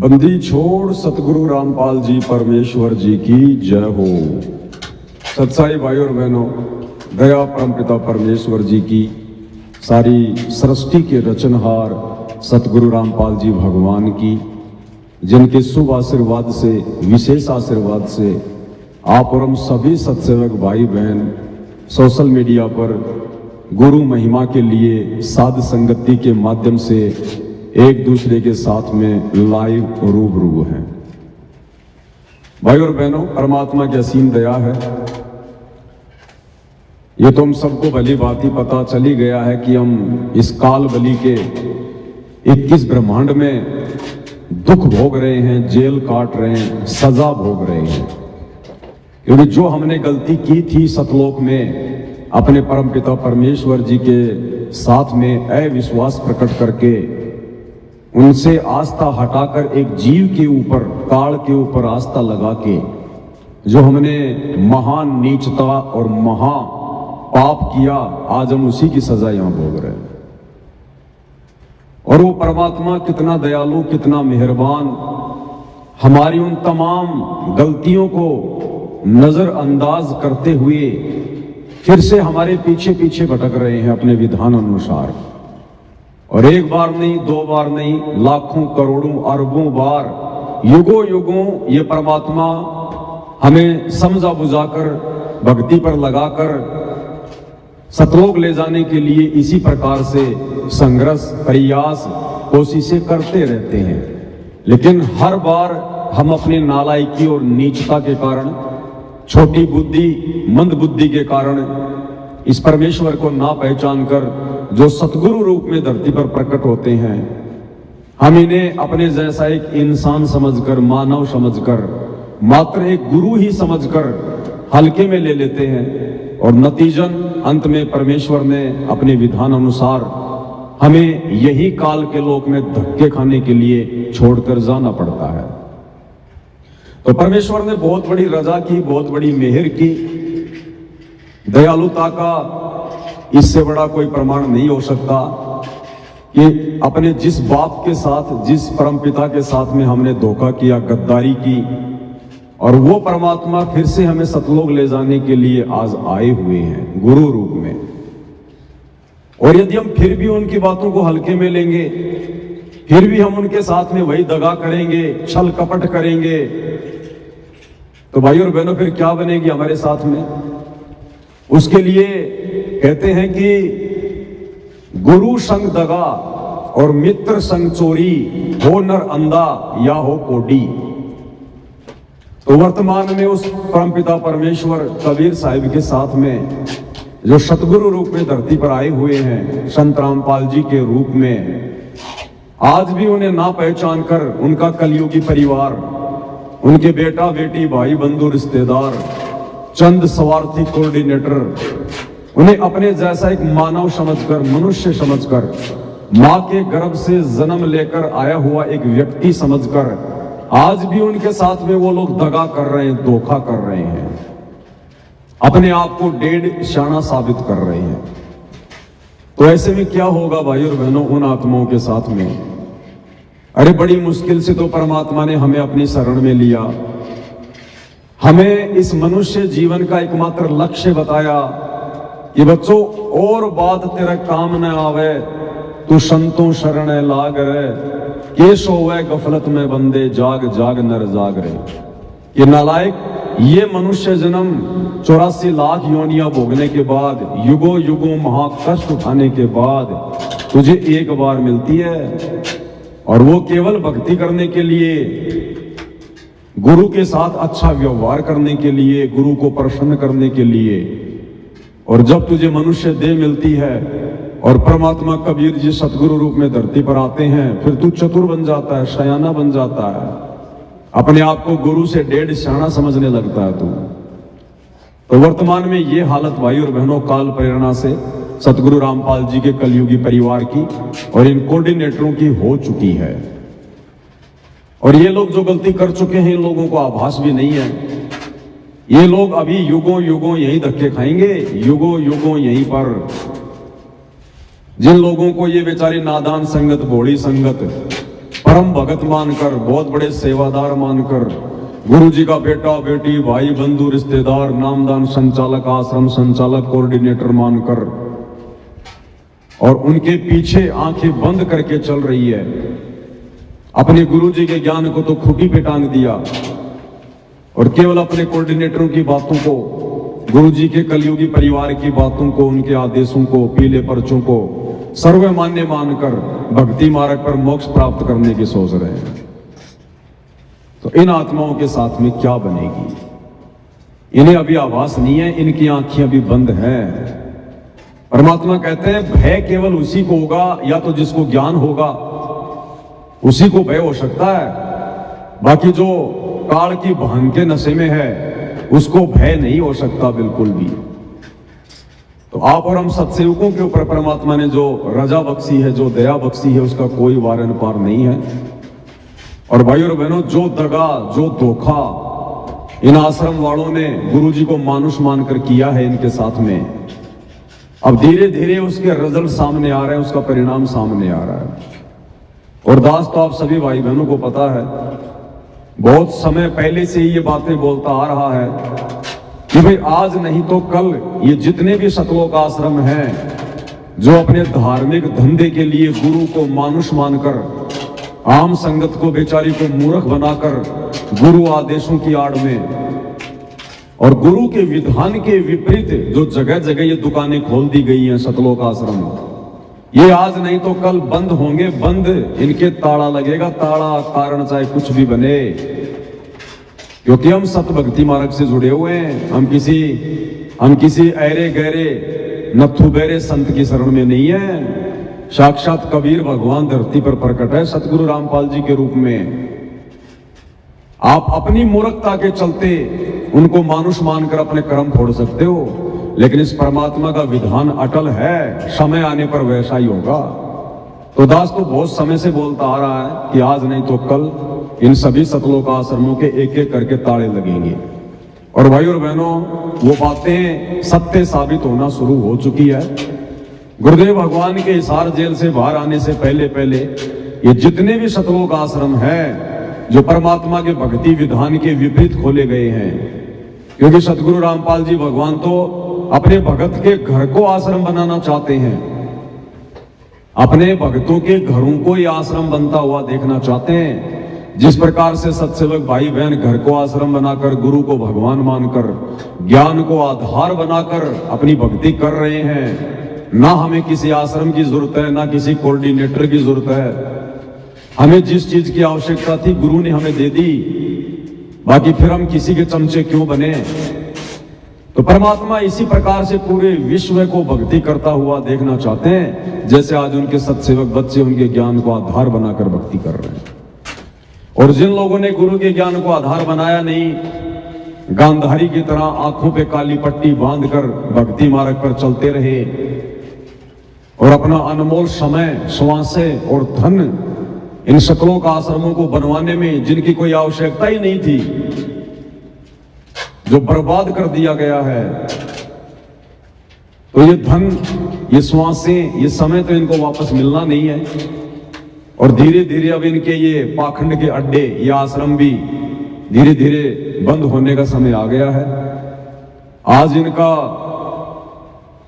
बंदी छोड़ सतगुरु रामपाल जी परमेश्वर जी की जय हो। सत्साई भाई और बहनों, दया परमपिता परमेश्वर जी की, सारी सृष्टि के रचनहार सतगुरु रामपाल जी भगवान की, जिनके शुभ आशीर्वाद से, विशेष आशीर्वाद से आप और हम सभी सत्सेवक भाई बहन सोशल मीडिया पर गुरु महिमा के लिए साध संगति के माध्यम से एक दूसरे के साथ में लाइव रूबरू हैं। भाई और बहनों, परमात्मा की असीम दया है। ये तो हम सबको भली भांति पता चली गया है कि हम इस काल बली के 21 ब्रह्मांड में दुख भोग रहे हैं, जेल काट रहे हैं, सजा भोग रहे हैं, क्योंकि जो हमने गलती की थी सतलोक में अपने परमपिता परमेश्वर जी के साथ में अविश्वास प्रकट करके, उनसे आस्था हटाकर एक जीव के ऊपर, काल के ऊपर आस्था लगा के जो हमने महान नीचता और महा पाप किया, आज हम उसी की सजा यहां भोग रहे हैं। और वो परमात्मा कितना दयालु, कितना मेहरबान, हमारी उन तमाम गलतियों को नजरअंदाज करते हुए फिर से हमारे पीछे पीछे भटक रहे हैं अपने विधान अनुसार। और एक बार नहीं, दो बार नहीं, लाखों करोड़ों अरबों बार, युगों युगों ये परमात्मा हमें समझा बुझाकर, भक्ति पर लगाकर सतलोक ले जाने के लिए इसी प्रकार से संघर्ष, प्रयास, कोशिशें करते रहते हैं। लेकिन हर बार हम अपनी नालायकी और नीचता के कारण, छोटी बुद्धि, मंद बुद्धि के कारण इस परमेश्वर को ना पहचान कर जो सतगुरु रूप में धरती पर प्रकट होते हैं, हम इन्हें अपने जैसा एक इंसान समझकर, मानव समझकर, मात्र एक गुरु ही समझकर हल्के में ले लेते हैं। और नतीजन अंत में परमेश्वर ने अपने विधान अनुसार हमें यही काल के लोक में धक्के खाने के लिए छोड़कर जाना पड़ता है। तो परमेश्वर ने बहुत बड़ी रजा की, बहुत बड़ी मेहर की। दयालुता का इससे बड़ा कोई प्रमाण नहीं हो सकता कि अपने जिस बाप के साथ, जिस परमपिता के साथ में हमने धोखा किया, गद्दारी की, और वो परमात्मा फिर से हमें सतलोक ले जाने के लिए आज आए हुए हैं गुरु रूप में। और यदि हम फिर भी उनकी बातों को हल्के में लेंगे, फिर भी हम उनके साथ में वही दगा करेंगे, छल कपट करेंगे, तो भाई और बहनों फिर क्या बनेगी हमारे साथ में? उसके लिए कहते हैं कि गुरु संग दगा और मित्र संग चोरी, हो नर अंधा या हो कोडी। तो वर्तमान में उस परमपिता परमेश्वर कबीर साहिब के साथ में जो सतगुरु रूप में धरती पर आए हुए हैं, संत रामपाल जी के रूप में, आज भी उन्हें ना पहचान कर उनका कलयुगी परिवार, उनके बेटा बेटी, भाई बंधु, रिश्तेदार, चंद स्वार्थी कोऑर्डिनेटर, उन्हें अपने जैसा एक मानव समझकर, मनुष्य समझकर, मां के गर्भ से जन्म लेकर आया हुआ एक व्यक्ति समझकर आज भी उनके साथ में वो लोग दगा कर रहे हैं, धोखा कर रहे हैं, अपने आप को डेढ़ शाना साबित कर रहे हैं। तो ऐसे में क्या होगा भाई और बहनों उन आत्माओं के साथ में? अरे बड़ी मुश्किल से तो परमात्मा ने हमें अपनी शरण में लिया, हमें इस मनुष्य जीवन का एकमात्र लक्ष्य बताया कि बच्चों, और बात तेरा काम न आवे, तू संतों शरण लाग रे, केश होवे गफलत में बंदे, जाग जाग नर जाग रे। ये नालायक, ये मनुष्य जन्म 84 लाख योनियां भोगने के बाद, युगों युगों महाकष्ट उठाने के बाद तुझे एक बार मिलती है, और वो केवल भक्ति करने के लिए, गुरु के साथ अच्छा व्यवहार करने के लिए, गुरु को प्रसन्न करने के लिए। और जब तुझे मनुष्य देह मिलती है और परमात्मा कबीर जी सतगुरु रूप में धरती पर आते हैं, फिर तू चतुर बन जाता है, शयाना बन जाता है, अपने आप को गुरु से डेढ़ शाना समझने लगता है तू। तो वर्तमान में ये हालत भाई और बहनों काल प्रेरणा से सतगुरु रामपाल जी के कलयुगी परिवार की और इन कोऑर्डिनेटरों की हो चुकी है। और ये लोग जो गलती कर चुके हैं, इन लोगों को आभास भी नहीं है। ये लोग अभी युगों युगों यही धक्के खाएंगे, युगों युगों यहीं पर। जिन लोगों को ये बेचारी नादान संगत, भोली संगत, परम भगत मानकर, बहुत बड़े सेवादार मानकर, गुरु जी का बेटा बेटी भाई बंधु रिश्तेदार, नामदान संचालक, आश्रम संचालक, कोऑर्डिनेटर मानकर, और उनके पीछे आंखें बंद करके चल रही है। अपने गुरु जी के ज्ञान को तो खुटी पे टांग दिया और केवल अपने कोऑर्डिनेटरों की बातों को, गुरु जी के कलयुगी परिवार की बातों को, उनके आदेशों को, पीले पर्चों को सर्वमान्य मानकर भक्ति मार्ग पर मोक्ष प्राप्त करने की सोच रहे हैं। तो इन आत्माओं के साथ में क्या बनेगी? इन्हें अभी आभास नहीं है, इनकी आंखें अभी बंद हैं। परमात्मा कहते हैं भय केवल उसी को होगा, या तो जिसको ज्ञान होगा उसी को भय हो सकता है, बाकी जो काल की भांग के नशे में है उसको भय नहीं हो सकता बिल्कुल भी। तो आप और हम सत्सेवकों के ऊपर परमात्मा ने जो रजा बख्शी है, जो दया बख्शी है, उसका कोई वारन पार नहीं है। और भाई और बहनों, जो दगा, जो धोखा इन आश्रम वालों ने गुरु जी को मानुष मानकर किया है इनके साथ में, अब धीरे धीरे उसके रिजल्ट सामने आ रहे हैं, उसका परिणाम सामने आ रहा है। और दास तो आप सभी भाई बहनों को पता है, बहुत समय पहले से ही ये बातें बोलता आ रहा है कि भाई आज नहीं तो कल ये जितने भी सतलोक आश्रम हैं जो अपने धार्मिक धंधे के लिए गुरु को मानुष मानकर, आम संगत को बेचारी को मूर्ख बनाकर गुरु आदेशों की आड़ में और गुरु के विधान के विपरीत जो जगह जगह ये दुकानें खोल दी गई हैं सतलोक आश्रम, ये आज नहीं तो कल बंद होंगे। बंद इनके ताला लगेगा, ताला कारण चाहे कुछ भी बने, क्योंकि हम सत भक्ति मार्ग से जुड़े हुए हैं। हम किसी ऐरे गहरे नथु बेरे संत की शरण में नहीं है। साक्षात कबीर भगवान धरती पर प्रकट है सतगुरु रामपाल जी के रूप में। आप अपनी मूर्खता के चलते उनको मानुष मानकर अपने कर्म फोड़ सकते हो, लेकिन इस परमात्मा का विधान अटल है, समय आने पर वैसा ही होगा। तो दास तो बहुत समय से बोलता आ रहा है कि आज नहीं तो कल इन सभी सतलोक आश्रमों के एक एक करके ताले लगेंगे। और भाई और बहनों, वो बातें सत्य साबित होना शुरू हो चुकी है। गुरुदेव भगवान के हिसार जेल से बाहर आने से पहले पहले ये जितने भी सतलोक आश्रम हैं जो परमात्मा के भक्ति विधान के विपरीत खोले गए हैं, क्योंकि सतगुरु रामपाल जी भगवान तो अपने भगत के घर को आश्रम बनाना चाहते हैं, अपने भक्तों के घरों को ये आश्रम बनता हुआ देखना चाहते हैं। जिस प्रकार से सत्सेवक भाई बहन घर को आश्रम बनाकर, गुरु को भगवान मानकर, ज्ञान को आधार बनाकर अपनी भक्ति कर रहे हैं, ना हमें किसी आश्रम की जरूरत है, ना किसी कोऑर्डिनेटर की जरूरत है। हमें जिस चीज की आवश्यकता थी गुरु ने हमें दे दी, बाकी फिर हम किसी के चमचे क्यों बने। तो परमात्मा इसी प्रकार से पूरे विश्व को भक्ति करता हुआ देखना चाहते हैं, जैसे आज उनके सत्सेवक बच्चे उनके ज्ञान को आधार बनाकर भक्ति कर रहे हैं। और जिन लोगों ने गुरु के ज्ञान को आधार बनाया नहीं, गांधारी की तरह आंखों पे काली पट्टी बांधकर भक्ति मार्ग पर चलते रहे और अपना अनमोल समय, श्वासें और धन इन सतलोक आश्रमों को बनवाने में जिनकी कोई आवश्यकता ही नहीं थी, जो बर्बाद कर दिया गया है, तो ये धन, ये श्वासें, ये समय तो इनको वापस मिलना नहीं है। और धीरे धीरे अब इनके ये पाखंड के अड्डे, ये आश्रम भी धीरे धीरे बंद होने का समय आ गया है। आज इनका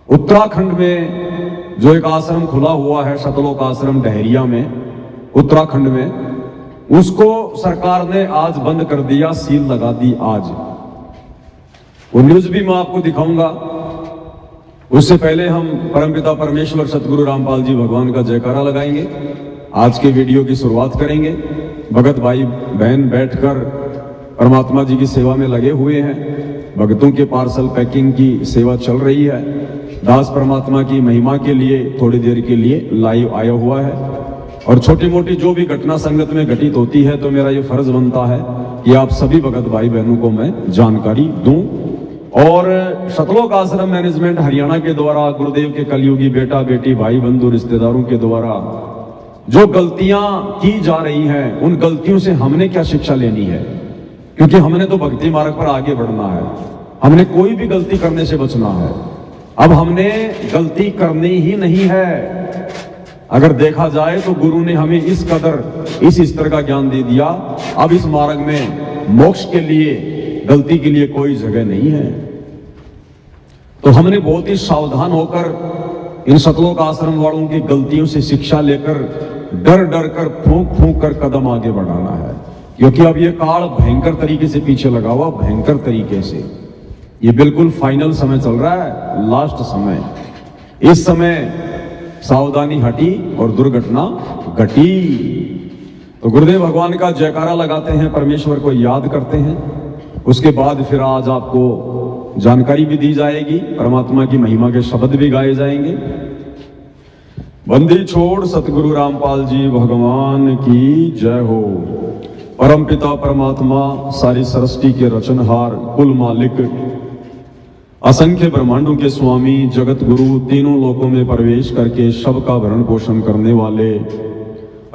उत्तराखंड में जो एक आश्रम खुला हुआ है, सतलोक आश्रम डहरिया में, उत्तराखंड में, उसको सरकार ने आज बंद कर दिया, सील लगा दी आज। वो न्यूज भी मैं आपको दिखाऊंगा। उससे पहले हम परमपिता परमेश्वर सतगुरु रामपाल जी भगवान का जयकारा लगाएंगे, आज के वीडियो की शुरुआत करेंगे। भगत भाई बहन बैठकर परमात्मा जी की सेवा में लगे हुए हैं, भक्तों के पार्सल पैकिंग की सेवा चल रही है। दास परमात्मा की महिमा के लिए थोड़ी देर के लिए लाइव आया हुआ है। और छोटी मोटी जो भी घटना संगत में घटित होती है, तो मेरा ये फर्ज बनता है कि आप सभी भगत भाई बहनों को मैं जानकारी दूं। और सतलोक आश्रम मैनेजमेंट हरियाणा के द्वारा, गुरुदेव के कलयुगी बेटा बेटी भाई बंधु रिश्तेदारों के द्वारा जो गलतियां की जा रही हैं, उन गलतियों से हमने क्या शिक्षा लेनी है, क्योंकि हमने तो भक्ति मार्ग पर आगे बढ़ना है, हमने कोई भी गलती करने से बचना है। अब हमने गलती करनी ही नहीं है, अगर देखा जाए तो गुरु ने हमें इस कदर इस स्तर का ज्ञान दे दिया, अब इस मार्ग में मोक्ष के लिए, गलती के लिए कोई जगह नहीं है। तो हमने बहुत ही सावधान होकर इन सतलोक आश्रम वालों की गलतियों से शिक्षा लेकर डर डर कर फूंक फूंक कर कदम आगे बढ़ाना है, क्योंकि अब ये काल भयंकर तरीके से पीछे लगा हुआ, भयंकर तरीके से। ये बिल्कुल फाइनल समय चल रहा है, लास्ट समय। इस समय सावधानी हटी और दुर्घटना घटी। तो गुरुदेव भगवान का जयकारा लगाते हैं, परमेश्वर को याद करते हैं, उसके बाद फिर आज आपको जानकारी भी दी जाएगी, परमात्मा की महिमा के शब्द भी गाए जाएंगे। बंदी छोड़ सतगुरु रामपाल जी भगवान की जय हो। परम पिता परमात्मा, सारी सृष्टि के रचनहार, कुल मालिक, असंख्य ब्रह्मांडों के स्वामी, जगत गुरु, तीनों लोकों में प्रवेश करके सबका भरण पोषण करने वाले,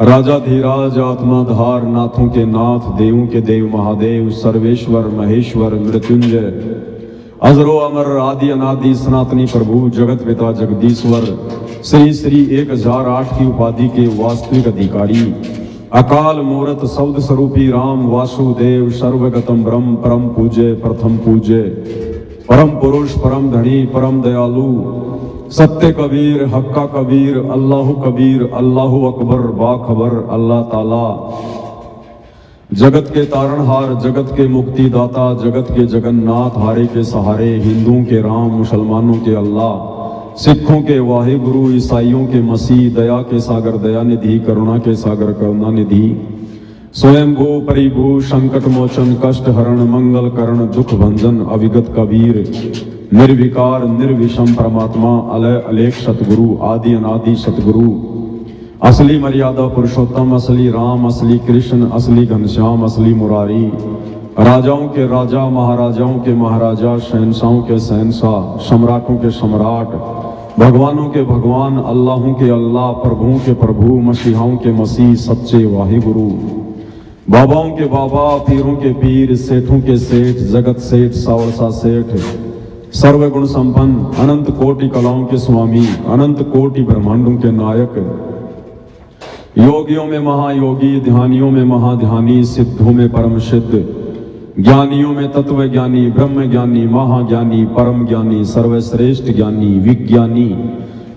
राजाधिराज, आत्माधार, नाथों के नाथ, देवों के देव महादेव, सर्वेश्वर महेश्वर मृत्युंजय, अजरो अमर, आदि अनादि, सनातनी प्रभु, जगत पिता जगदीश्वर, श्री श्री 1008 की उपाधि के वास्तविक अधिकारी, अकाल मूर्त शब्द स्वरूपी राम वासुदेव, सर्वगतम ब्रह्म, परम पूज्य, प्रथम पूज्य, परम पुरुष, परम धनी, परम दयालु, सत्य कबीर, हक्का कबीर, अल्लाह कबीर, अल्लाह अकबर, बाखबर, अल्लाह ताला, जगत के तारणहार, जगत के मुक्तिदाता, जगत के जगन्नाथ, हारे के सहारे, हिंदुओं के राम, मुसलमानों के अल्लाह, सिखों के वाहिगुरु, ईसाइयों के मसीह, दया के सागर दयानिधि, करुणा के सागर करुणानिधि, स्वयंभू परिभू, संकट मोचन, कष्ट हरण, मंगल करण, दुख भंजन, अविगत कबीर, निर्विकार निर्विषम परमात्मा, अलय अलेख सतगुरु, आदि अनादि सतगुरु, असली मर्यादा पुरुषोत्तम, असली राम, असली कृष्ण, असली घनश्याम, असली मुरारी, राजाओं के राजा, महाराजाओं के महाराजा, शहंशाहों के शहंशाह, सम्राटों के सम्राट, भगवानों के भगवान, अल्लाहों के अल्लाह, प्रभुओं के प्रभु, मसीहाओं के मसीह, सच्चे वाहिगुरु, बाबाओं के बाबा, पीरों के पीर, सेठों के सेठ, जगत सेठ, सावरसा सेठ, सर्वगुण संपन्न, अनंत कोटि कलाओं के स्वामी, अनंत कोटि ब्रह्मांडों के नायक, योगियों में महायोगी, ध्यानियों में महाध्यानी, सिद्धों में परम सिद्ध, ज्ञानियों में तत्व ज्ञानी, ब्रह्म ज्ञानी, महाज्ञानी, परम ज्ञानी, सर्वश्रेष्ठ ज्ञानी, विज्ञानी,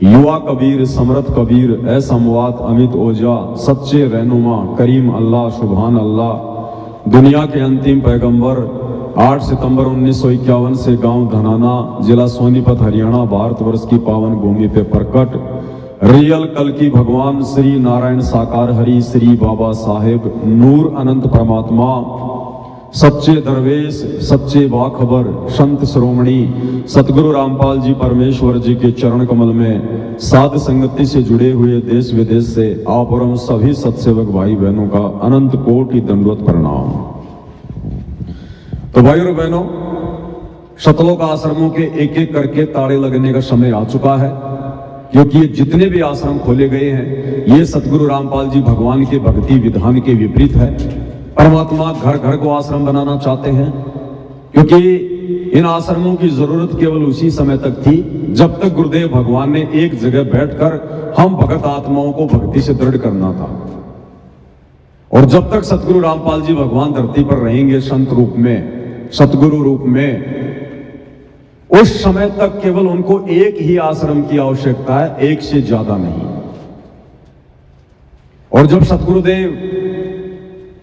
युवा कबीर, समर्थ कबीर, असमवात, अमित ओजा, सच्चे रहनुमा, करीम अल्लाह, सुभान अल्लाह, दुनिया के अंतिम पैगंबर, 8 सितंबर 1951 से गांव धनाना, जिला सोनीपत, हरियाणा, भारतवर्ष की पावन भूमि पे प्रकट, रियल कल की भगवान श्री नारायण साकार हरि, श्री बाबा साहेब नूर अनंत परमात्मा, सच्चे दरवेश, सच्चे बाखबर, संत श्रोमणी सतगुरु रामपाल जी परमेश्वर जी के चरण कमल में साध संगति से जुड़े हुए देश विदेश से आप और हम सभी सत्सेवक भाई बहनों का अनंत कोटि दंडवत प्रणाम। तो भाई और बहनों, सतलोक आश्रमों के एक एक करके ताड़े लगने का समय आ चुका है, क्योंकि ये जितने भी आश्रम खोले गए हैं ये सतगुरु रामपाल जी भगवान के भक्ति विधान के विपरीत है। परमात्मा घर घर को आश्रम बनाना चाहते हैं, क्योंकि इन आश्रमों की जरूरत केवल उसी समय तक थी जब तक गुरुदेव भगवान ने एक जगह बैठकर हम भगत आत्माओं को भक्ति से दृढ़ करना था। और जब तक सतगुरु रामपाल जी भगवान धरती पर रहेंगे संत रूप में, सतगुरु रूप में, उस समय तक केवल उनको एक ही आश्रम की आवश्यकता है, एक से ज्यादा नहीं। और जब सतगुरुदेव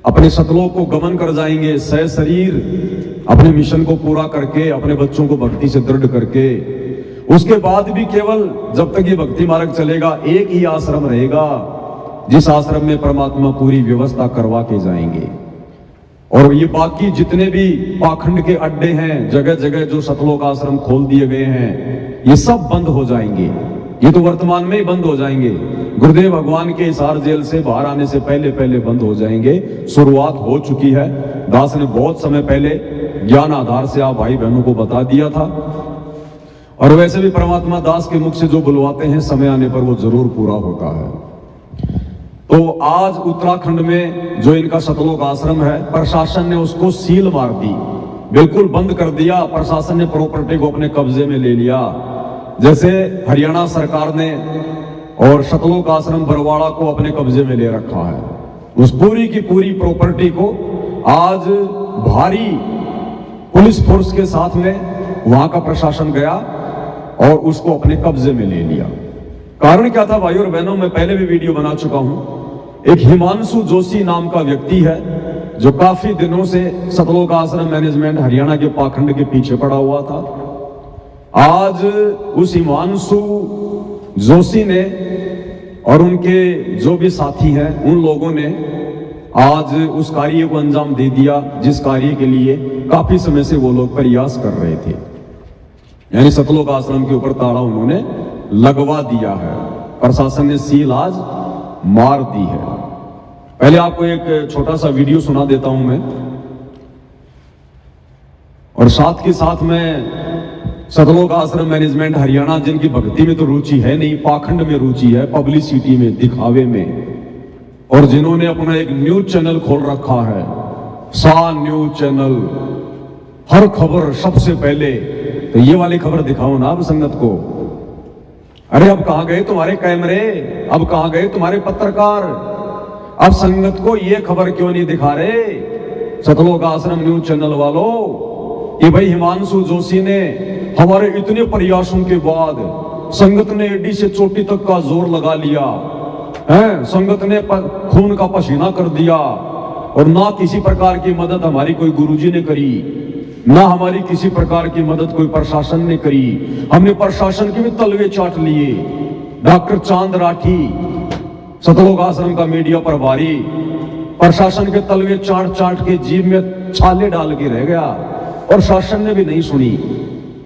अपने सतलोक को गमन कर जाएंगे, सह शरीर अपने मिशन को पूरा करके, अपने बच्चों को भक्ति से दृढ़ करके, उसके बाद भी केवल जब तक ये भक्ति मार्ग चलेगा एक ही आश्रम रहेगा, जिस आश्रम में परमात्मा पूरी व्यवस्था करवा के जाएंगे। और ये बाकी जितने भी पाखंड के अड्डे हैं, जगह जगह जो सतलोक आश्रम खोल दिए गए हैं, ये सब बंद हो जाएंगे। ये तो वर्तमान में ही बंद हो जाएंगे, गुरुदेव भगवान के हिसार जेल से बाहर आने से पहले पहले बंद हो जाएंगे। शुरुआत हो चुकी है, दास ने बहुत समय पहले ज्ञान आधार से आप भाई बहनों को बता दिया था। और वैसे भी परमात्मा दास के मुख से जो बुलवाते हैं समय आने पर वो जरूर पूरा होता है। तो आज उत्तराखंड में जो इनका सतलोक आश्रम है, प्रशासन ने उसको सील मार दी, बिल्कुल बंद कर दिया। प्रशासन ने प्रॉपर्टी को अपने कब्जे में ले लिया। जैसे हरियाणा सरकार ने और शतलोक आश्रम बरवाड़ा को अपने कब्जे में ले रखा है। उस पूरी की पूरी प्रॉपर्टी को आज भारी पुलिस फोर्स के साथ में वहां का प्रशासन गया और उसको अपने कब्जे में ले लिया। कारण क्या था भाई और बहनों, मैं पहले भी वीडियो बना चुका हूं। एक हिमांशु जोशी नाम का व्यक्ति है जो काफी दिनों से सतलोक आश्रम मैनेजमेंट हरियाणा के पाखंड के पीछे पड़ा हुआ था। आज उस हिमांशु जोशी ने और उनके जो भी साथी हैं उन लोगों ने आज उस कार्य को अंजाम दे दिया जिस कार्य के लिए काफी समय से वो लोग प्रयास कर रहे थे। यानी सतलोक आश्रम के ऊपर ताला उन्होंने लगवा दिया है। प्रशासन ने सील आज मार दी है। पहले आपको एक छोटा सा वीडियो सुना देता हूं मैं, और साथ के साथ में सतलोक आश्रम मैनेजमेंट हरियाणा जिनकी भक्ति में तो रुचि है नहीं, पाखंड में रुचि है, पब्लिसिटी में, दिखावे में, और जिन्होंने अपना एक न्यूज चैनल खोल रखा है, सा न्यूज चैनल, हर खबर सबसे पहले। तो ये वाली खबर दिखाओ ना अब संगत को। अरे अब कहां गए तुम्हारे कैमरे, अब कहां गए तुम्हारे पत्रकार? अब संगत को ये खबर क्यों नहीं दिखा रहे सतलोक आश्रम न्यूज चैनल वालों कि भाई हिमांशु जोशी ने हमारे इतने प्रयासों के बाद संगत ने एडी से चोटी तक का जोर लगा लिया है, संगत ने खून का पसीना कर दिया, और ना किसी प्रकार की मदद हमारी कोई गुरुजी ने करी, ना हमारी किसी प्रकार की मदद कोई प्रशासन ने करी। हमने प्रशासन के भी तलवे चाट लिए। डॉक्टर चांद राठी सतलोक आश्रम का मीडिया प्रभारी प्रशासन के तलवे चाट चाट के जीभ में छाले डाल के रह गया, और शासन ने भी नहीं सुनी,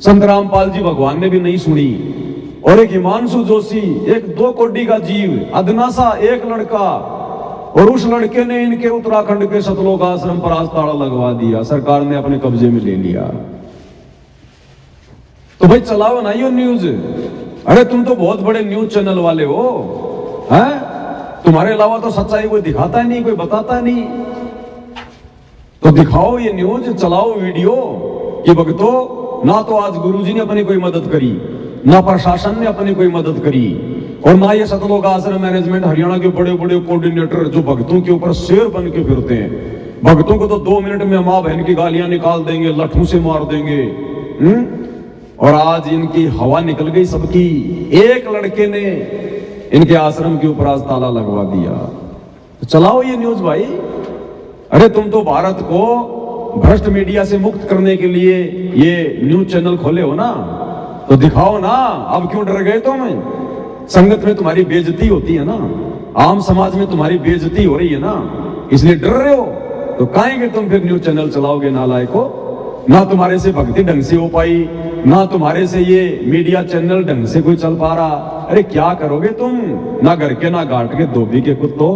संत रामपाल जी भगवान ने भी नहीं सुनी। और एक हिमांशु जोशी, एक 2 कोड़ी का जीव, अदना सा एक लड़का, और उस लड़के ने इनके उत्तराखंड के सतलोक आश्रम पर आज ताला लगवा दिया, सरकार ने अपने कब्जे में ले लिया। तो भाई चलाओ ना ये न्यूज। अरे तुम तो बहुत बड़े न्यूज चैनल वाले हो, हैं? तुम्हारे अलावा तो सच्चाई कोई दिखाता नहीं, कोई बताता नहीं। तो दिखाओ ये न्यूज, चलाओ वीडियो कि भक्तों, ना तो आज गुरुजी ने अपनी कोई मदद करी, ना प्रशासन ने अपनी कोई मदद करी, और ना ये सतलोक आश्रम मैनेजमेंट हरियाणा के बड़े बड़े कोऑर्डिनेटर जो भक्तों के ऊपर शेर बन के फिरते हैं। भक्तों को तो 2 मिनट में मां बहन की गालियां निकाल देंगे, लठों से मार देंगे। और आज इनकी हवा निकल गई सबकी। एक लड़के ने इनके आश्रम के ऊपर आज ताला लगवा दिया। तो चलाओ ये न्यूज भाई। अरे तुम तो भारत को भ्रष्ट मीडिया से मुक्त करने के लिए ये न्यूज चैनल खोले हो ना, तो दिखाओ ना। अब क्यों डर गए तुम? संगत में तुम्हारी बेइज्जती होती है ना, आम समाज में तुम्हारी बेइज्जती हो रही है ना, इसलिए डर रहे हो। तो काहे कि तुम फिर न्यूज चैनल चलाओगे नालायको? ना तुम्हारे से भक्ति ढंग से हो पाई, ना तुम्हारे से ये मीडिया चैनल ढंग से कोई चल पा रहा। अरे क्या करोगे तुम? ना घर के ना घाट के धोबी के कुत्तों,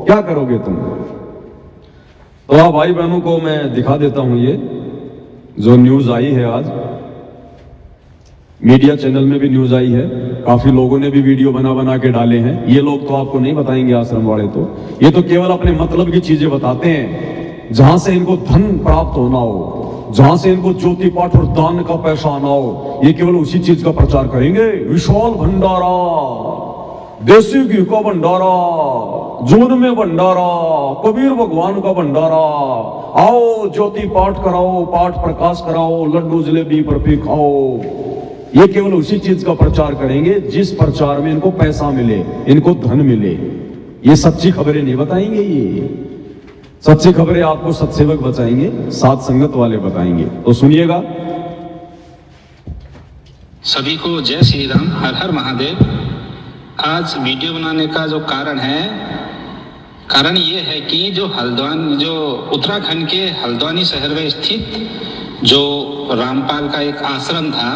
क्या करोगे तुम? तो आप भाई बहनों को मैं दिखा देता हूं ये जो न्यूज आई है आज, मीडिया चैनल में भी न्यूज आई है, काफी लोगों ने भी वीडियो बना बना के डाले हैं। ये लोग तो आपको नहीं बताएंगे आश्रम वाले, तो ये तो केवल अपने मतलब की चीजें बताते हैं, जहां से इनको धन प्राप्त होना हो, जहां से इनको ज्योति पाठ और दान का पैसा आना हो, ये केवल उसी चीज का प्रचार करेंगे। विशाल भंडारा, देसी घी का भंडारा, जून में भंडारा, कबीर भगवान का भंडारा, आओ ज्योति पाठ कराओ, पाठ प्रकाश कराओ, लड्डू जलेबी बर्फी खाओ। ये केवल उसी चीज का प्रचार करेंगे जिस प्रचार में इनको पैसा मिले, इनको धन मिले। ये सच्ची खबरें नहीं बताएंगे। ये सच्ची खबरें आपको सत्सेवक बताएंगे, साथ संगत वाले बताएंगे। तो सुनिएगा। सभी को जय श्री राम, हर हर महादेव। आज वीडियो बनाने का जो कारण ये है कि जो उत्तराखंड के हल्द्वानी शहर में स्थित जो रामपाल का एक आश्रम था,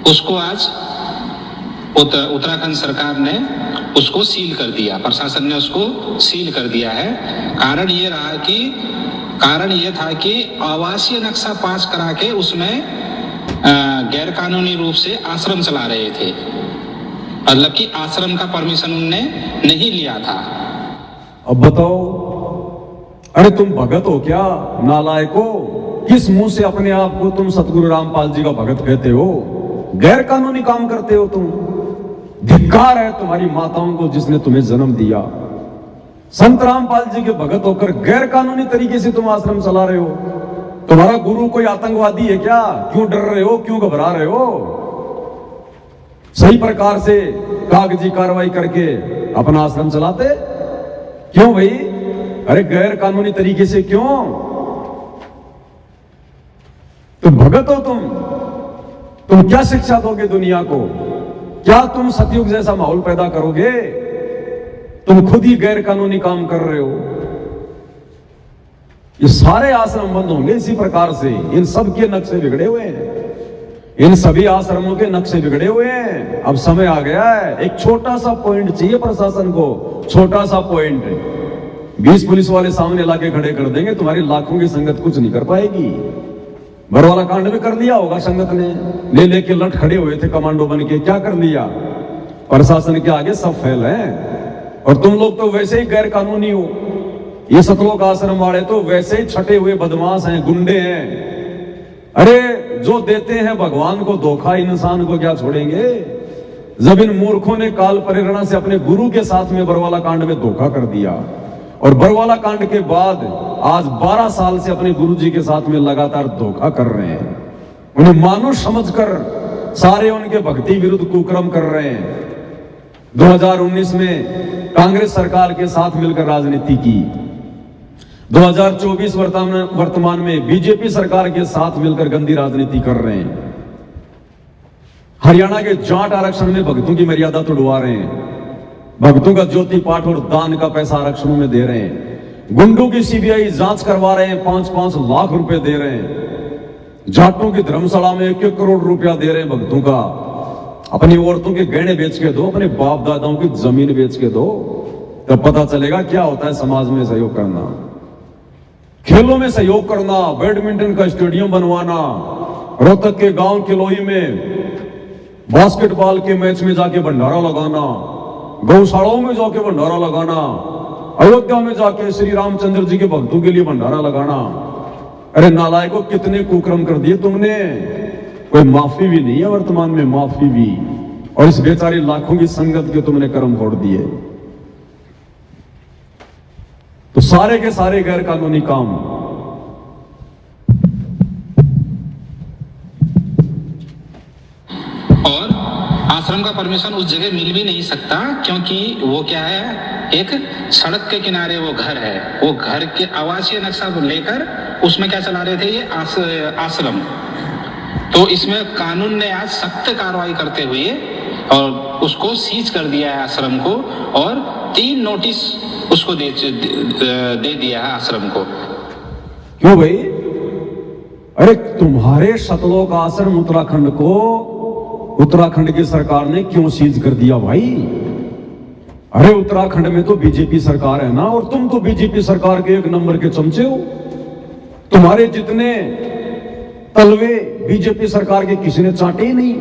उसको आज उत्तराखंड सरकार ने उसको सील कर दिया, प्रशासन ने उसको सील कर दिया है। कारण ये था कि आवासीय नक्शा पास करा के उसमें गैरकानूनी रूप से आश्रम चला रहे थे, मतलब कि आश्रम का परमिशन उनने नहीं लिया था। अब बताओ, अरे तुम भगत हो क्या नालायको? किस मुंह से अपने आप को तुम सतगुरु रामपाल जी का भगत कहते हो? गैर कानूनी काम करते हो तुम। धिक्कार है तुम्हारी माताओं को जिसने तुम्हें जन्म दिया। संत रामपाल जी के भगत होकर गैर कानूनी तरीके से तुम आश्रम चला रहे हो। तुम्हारा गुरु कोई आतंकवादी है क्या? क्यों डर रहे हो, क्यों घबरा रहे हो? सही प्रकार से कागजी कार्रवाई करके अपना आश्रम चलाते क्यों भाई? अरे गैर कानूनी तरीके से क्यों? तुम भगत हो, तुम क्या शिक्षा दोगे दुनिया को? क्या तुम सतयुग जैसा माहौल पैदा करोगे? तुम खुद ही गैर कानूनी काम कर रहे हो। ये सारे आश्रम बंद होंगे इसी प्रकार से। इन सब के नक्शे बिगड़े हुए हैं, इन सभी आश्रमों के नक्शे बिगड़े हुए हैं। अब समय आ गया है, एक छोटा सा पॉइंट चाहिए प्रशासन को, छोटा सा पॉइंट। 20 पुलिस वाले सामने लाके खड़े कर देंगे, तुम्हारी लाखों की संगत कुछ नहीं कर पाएगी। बरवाला कांड में कर लिया होगा संगत ने, लेके लट खड़े हुए थे कमांडो बन के, क्या कर लिया? प्रशासन के आगे सब फेल है। और तुम लोग तो वैसे ही गैर कानूनी हो। ये सतलोक आश्रम वाले तो वैसे ही छटे हुए बदमाश हैं, गुंडे हैं। अरे जो देते हैं भगवान को धोखा, इंसान को क्या छोड़ेंगे? जब इन मूर्खों ने काल प्रेरणा से अपने गुरु के साथ में बरवाला कांड में धोखा कर दिया, और बरवाला कांड के बाद आज 12 साल से अपने गुरु जी के साथ में लगातार धोखा कर रहे हैं, उन्हें मानुष समझकर सारे उनके भक्ति विरुद्ध कुकर्म कर रहे हैं। 2019 में कांग्रेस सरकार के साथ मिलकर राजनीति की, 2024 वर्तमान में बीजेपी सरकार के साथ मिलकर गंदी राजनीति कर रहे हैं। हरियाणा के जाट आरक्षण में भक्तों की मर्यादा तोड़वा रहे हैं, भक्तों का ज्योति पाठ और दान का पैसा आरक्षणों में दे रहे हैं। गुंडों की सीबीआई जांच करवा रहे हैं, 5-5 लाख रुपए दे रहे हैं। जाटों की धर्मशाला में 1-1 करोड़ रुपया दे रहे हैं भक्तों का। अपनी औरतों के गहने बेच के दो, अपने बाप दादाओं की जमीन बेच के दो, तब पता चलेगा क्या होता है समाज में सहयोग करना, खेलों में सहयोग करना, बैडमिंटन का स्टेडियम बनवाना, रोहतक के गांव किलोई में बास्केटबॉल के मैच में जाके भंडारा लगाना, गौशालाओं में जाके भंडारा लगाना, अयोध्या में जाके श्री रामचंद्र जी के भक्तों के लिए भंडारा लगाना। अरे नालायकों, कितने कुकर्म कर दिए तुमने, कोई माफी भी नहीं है वर्तमान में, माफी भी। और इस बेचारी लाखों की संगत के तुमने कर्म फोड़ दिए। तो सारे के सारे गैर कानूनी काम। और आश्रम का परमिशन उस जगह मिल भी नहीं सकता, क्योंकि वो क्या है, एक सड़क के किनारे वो घर है। वो घर के आवासीय नक्शा लेकर उसमें क्या चला रहे थे, ये आश्रम। तो इसमें कानून ने आज सख्त कार्रवाई करते हुए और उसको सीज कर दिया है आश्रम को, और 3 नोटिस उसको दे दिया है आश्रम को। क्यों भाई? अरे तुम्हारे सतलोक आश्रम उत्तराखंड को उत्तराखंड की सरकार ने क्यों सीज कर दिया भाई? अरे उत्तराखंड में तो बीजेपी सरकार है ना, और तुम तो बीजेपी सरकार के 1 नंबर के चमचे हो। तुम्हारे जितने तलवे बीजेपी सरकार के किसी ने चाटे ही नहीं।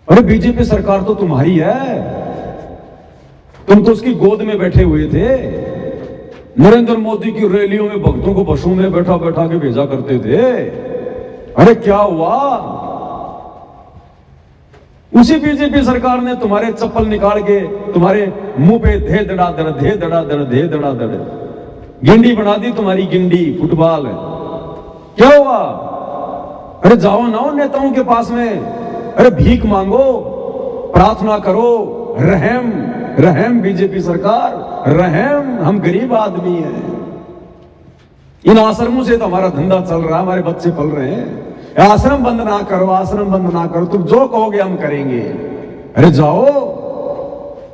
अरे बीजेपी सरकार तो तुम्हारी है, तुम तो उसकी गोद में बैठे हुए थे। नरेंद्र मोदी की रैलियों में भक्तों को बसों में बैठा बैठा के भेजा करते थे। अरे क्या हुआ? उसी बीजेपी सरकार ने तुम्हारे चप्पल निकाल के तुम्हारे मुंह पे धे धड़ा धड़ धे धड़ा धड़ धे धड़ा धड़ गिंडी बना दी, तुम्हारी गिंडी फुटबॉल। क्या हुआ? अरे जाओ ना उन नेताओं के पास में, अरे भीख मांगो, प्रार्थना करो, रहम रहम बीजेपी सरकार, रहम। हम गरीब आदमी हैं, इन आश्रमों से तो हमारा धंधा चल रहा है, हमारे बच्चे पल रहे हैं। आश्रम बंद ना करो, आश्रम बंद ना करो, तुम जो कहोगे हम करेंगे। अरे जाओ,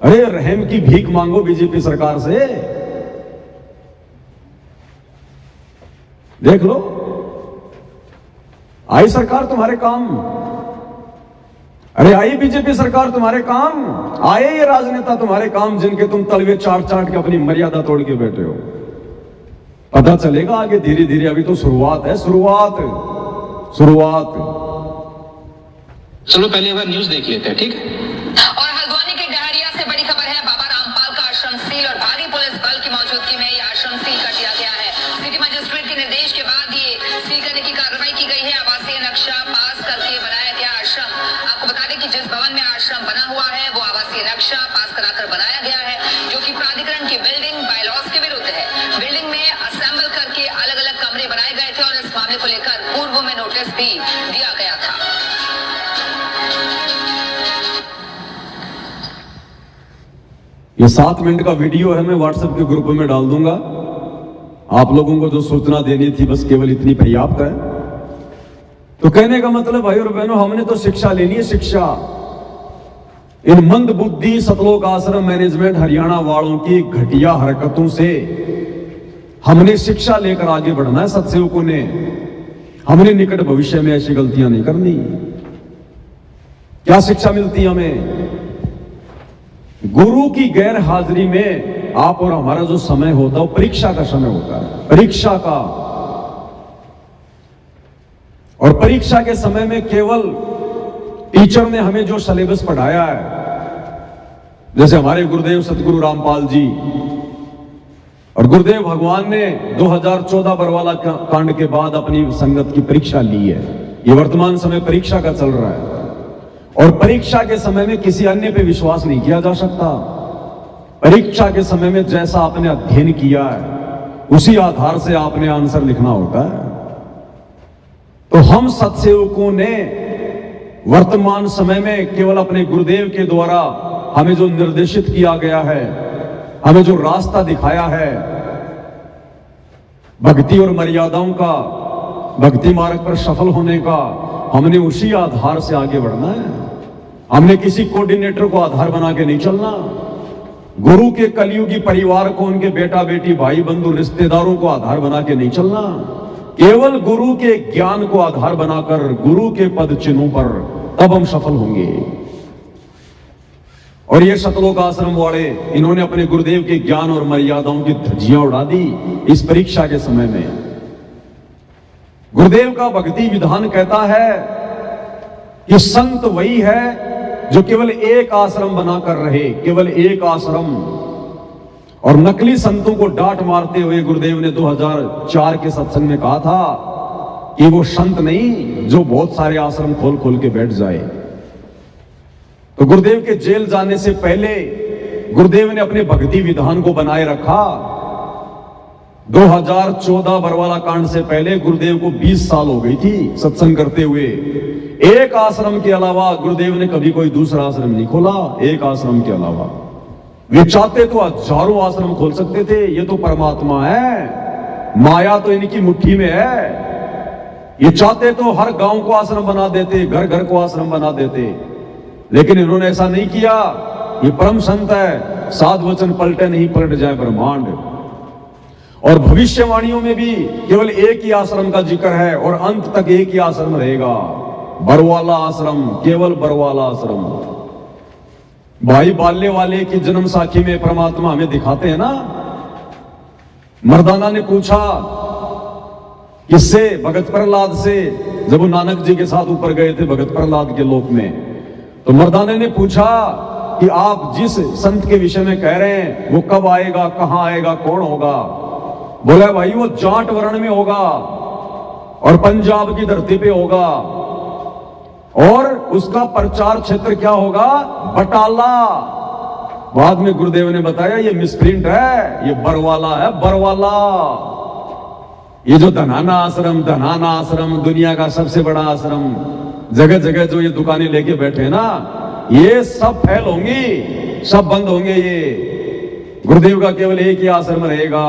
अरे रहम की भीख मांगो बीजेपी सरकार से। देख लो, आई सरकार तुम्हारे काम। अरे आई बीजेपी सरकार तुम्हारे काम, आए ये राजनेता तुम्हारे काम, जिनके तुम तलवे चाट चाट के अपनी मर्यादा तोड़ के बैठे हो। पता चलेगा आगे धीरे धीरे, अभी तो शुरुआत है, शुरुआत। चलो पहले एक बार न्यूज देख लेते हैं, ठीक है? और हल्द्वानी के डहरिया से बड़ी खबर है, बाबा रामपाल का आश्रम सील और भारी पुलिस बल की मौजूदगी में यह आश्रम सील कर दिया गया है। सिटी मजिस्ट्रेट के निर्देश के बाद ये सील करने की कार्रवाई की गई है। आवासीय नक्शा पास करके बनाया गया आश्रम। आपको बता दें कि जिस भवन में आश्रम पास कराकर बनाया गया है, जो कि प्राधिकरण की बिल्डिंग बायलॉज के विरुद्ध है। बिल्डिंग में असेंबल करके अलग अलग कमरे बनाए गए थे और इस मामले को लेकर पूर्व में नोटिस भी दिया गया था। ये 7 मिनट का वीडियो है, मैं व्हाट्सएप के ग्रुप में डाल दूंगा। आप लोगों को जो सूचना देनी थी बस केवल इतनी पर्याप्त है। तो कहने का मतलब भाई और बहनों, हमने तो शिक्षा लेनी है, शिक्षा। इन मंद बुद्धि सतलोक आश्रम मैनेजमेंट हरियाणा वालों की घटिया हरकतों से हमने शिक्षा लेकर आगे बढ़ना है। सत्सेवकों ने, हमने निकट भविष्य में ऐसी गलतियां नहीं करनी। क्या शिक्षा मिलती हमें? गुरु की गैर हाजिरी में आप और हमारा जो समय होता है वो परीक्षा का समय होता है, परीक्षा का। और परीक्षा के समय में केवल टीचर ने हमें जो सिलेबस पढ़ाया है, जैसे हमारे गुरुदेव सतगुरु रामपाल जी और गुरुदेव भगवान ने 2014 बरवाला कांड के बाद अपनी संगत की परीक्षा ली है। ये वर्तमान समय परीक्षा का चल रहा है और परीक्षा के समय में किसी अन्य पे विश्वास नहीं किया जा सकता। परीक्षा के समय में जैसा आपने अध्ययन किया है उसी आधार से आपने आंसर लिखना होता है। तो हम सत्सेवकों ने वर्तमान समय में केवल अपने गुरुदेव के द्वारा हमें जो निर्देशित किया गया है, हमें जो रास्ता दिखाया है भक्ति और मर्यादाओं का, भक्ति मार्ग पर सफल होने का, हमने उसी आधार से आगे बढ़ना है। हमने किसी कोऑर्डिनेटर को आधार बना के नहीं चलना। गुरु के कलयुगी परिवार को, उनके बेटा बेटी भाई बंधु रिश्तेदारों को आधार बना के नहीं चलना। केवल गुरु के ज्ञान को आधार बनाकर गुरु के पद चिन्हों पर तब हम सफल होंगे। और ये सतलोक आश्रम वाले, इन्होंने अपने गुरुदेव के ज्ञान और मर्यादाओं की धज्जियां उड़ा दी इस परीक्षा के समय में। गुरुदेव का भक्ति विधान कहता है कि संत वही है जो केवल एक आश्रम बनाकर रहे, केवल एक आश्रम। और नकली संतों को डांट मारते हुए गुरुदेव ने 2004 के सत्संग में कहा था कि वो संत नहीं जो बहुत सारे आश्रम खोल खोल के बैठ जाए। तो गुरुदेव के जेल जाने से पहले गुरुदेव ने अपने भक्ति विधान को बनाए रखा। 2014 बरवाला कांड से पहले गुरुदेव को 20 साल हो गई थी सत्संग करते हुए। एक आश्रम के अलावा गुरुदेव ने कभी कोई दूसरा आश्रम नहीं खोला, एक आश्रम के अलावा। वे चाहते तो हजारों आश्रम खोल सकते थे। ये तो परमात्मा है, माया तो इनकी मुट्ठी में है। ये चाहते तो हर गांव को आश्रम बना देते, घर घर को आश्रम बना देते, लेकिन इन्होंने ऐसा नहीं किया। ये परम संत है, साध वचन पलटे नहीं पलट जाए ब्रह्मांड। और भविष्यवाणियों में भी केवल एक ही आश्रम का जिक्र है और अंत तक एक ही आश्रम रहेगा, बरवाला आश्रम, केवल बरवाला आश्रम। भाई बाल्य वाले की जन्म साखी में परमात्मा हमें दिखाते हैं ना। मर्दाना ने पूछा किससे? भगत प्रहलाद से। जब वो नानक जी के साथ ऊपर गए थे भगत प्रहलाद के लोक में, तो मर्दाने ने पूछा कि आप जिस संत के विषय में कह रहे हैं वो कब आएगा, कहां आएगा, कौन होगा? बोला भाई वो जाट वर्ण में होगा और पंजाब की धरती पे होगा और उसका प्रचार क्षेत्र क्या होगा? बटाला। बाद में गुरुदेव ने बताया ये मिसप्रिंट है, ये बरवाला है, बरवाला। ये जो धनाना आश्रम दुनिया का सबसे बड़ा आश्रम, जगह जगह जो ये दुकानें लेके बैठे ना, ये सब फेल होंगी, सब बंद होंगे। ये गुरुदेव का केवल एक ही आश्रम रहेगा,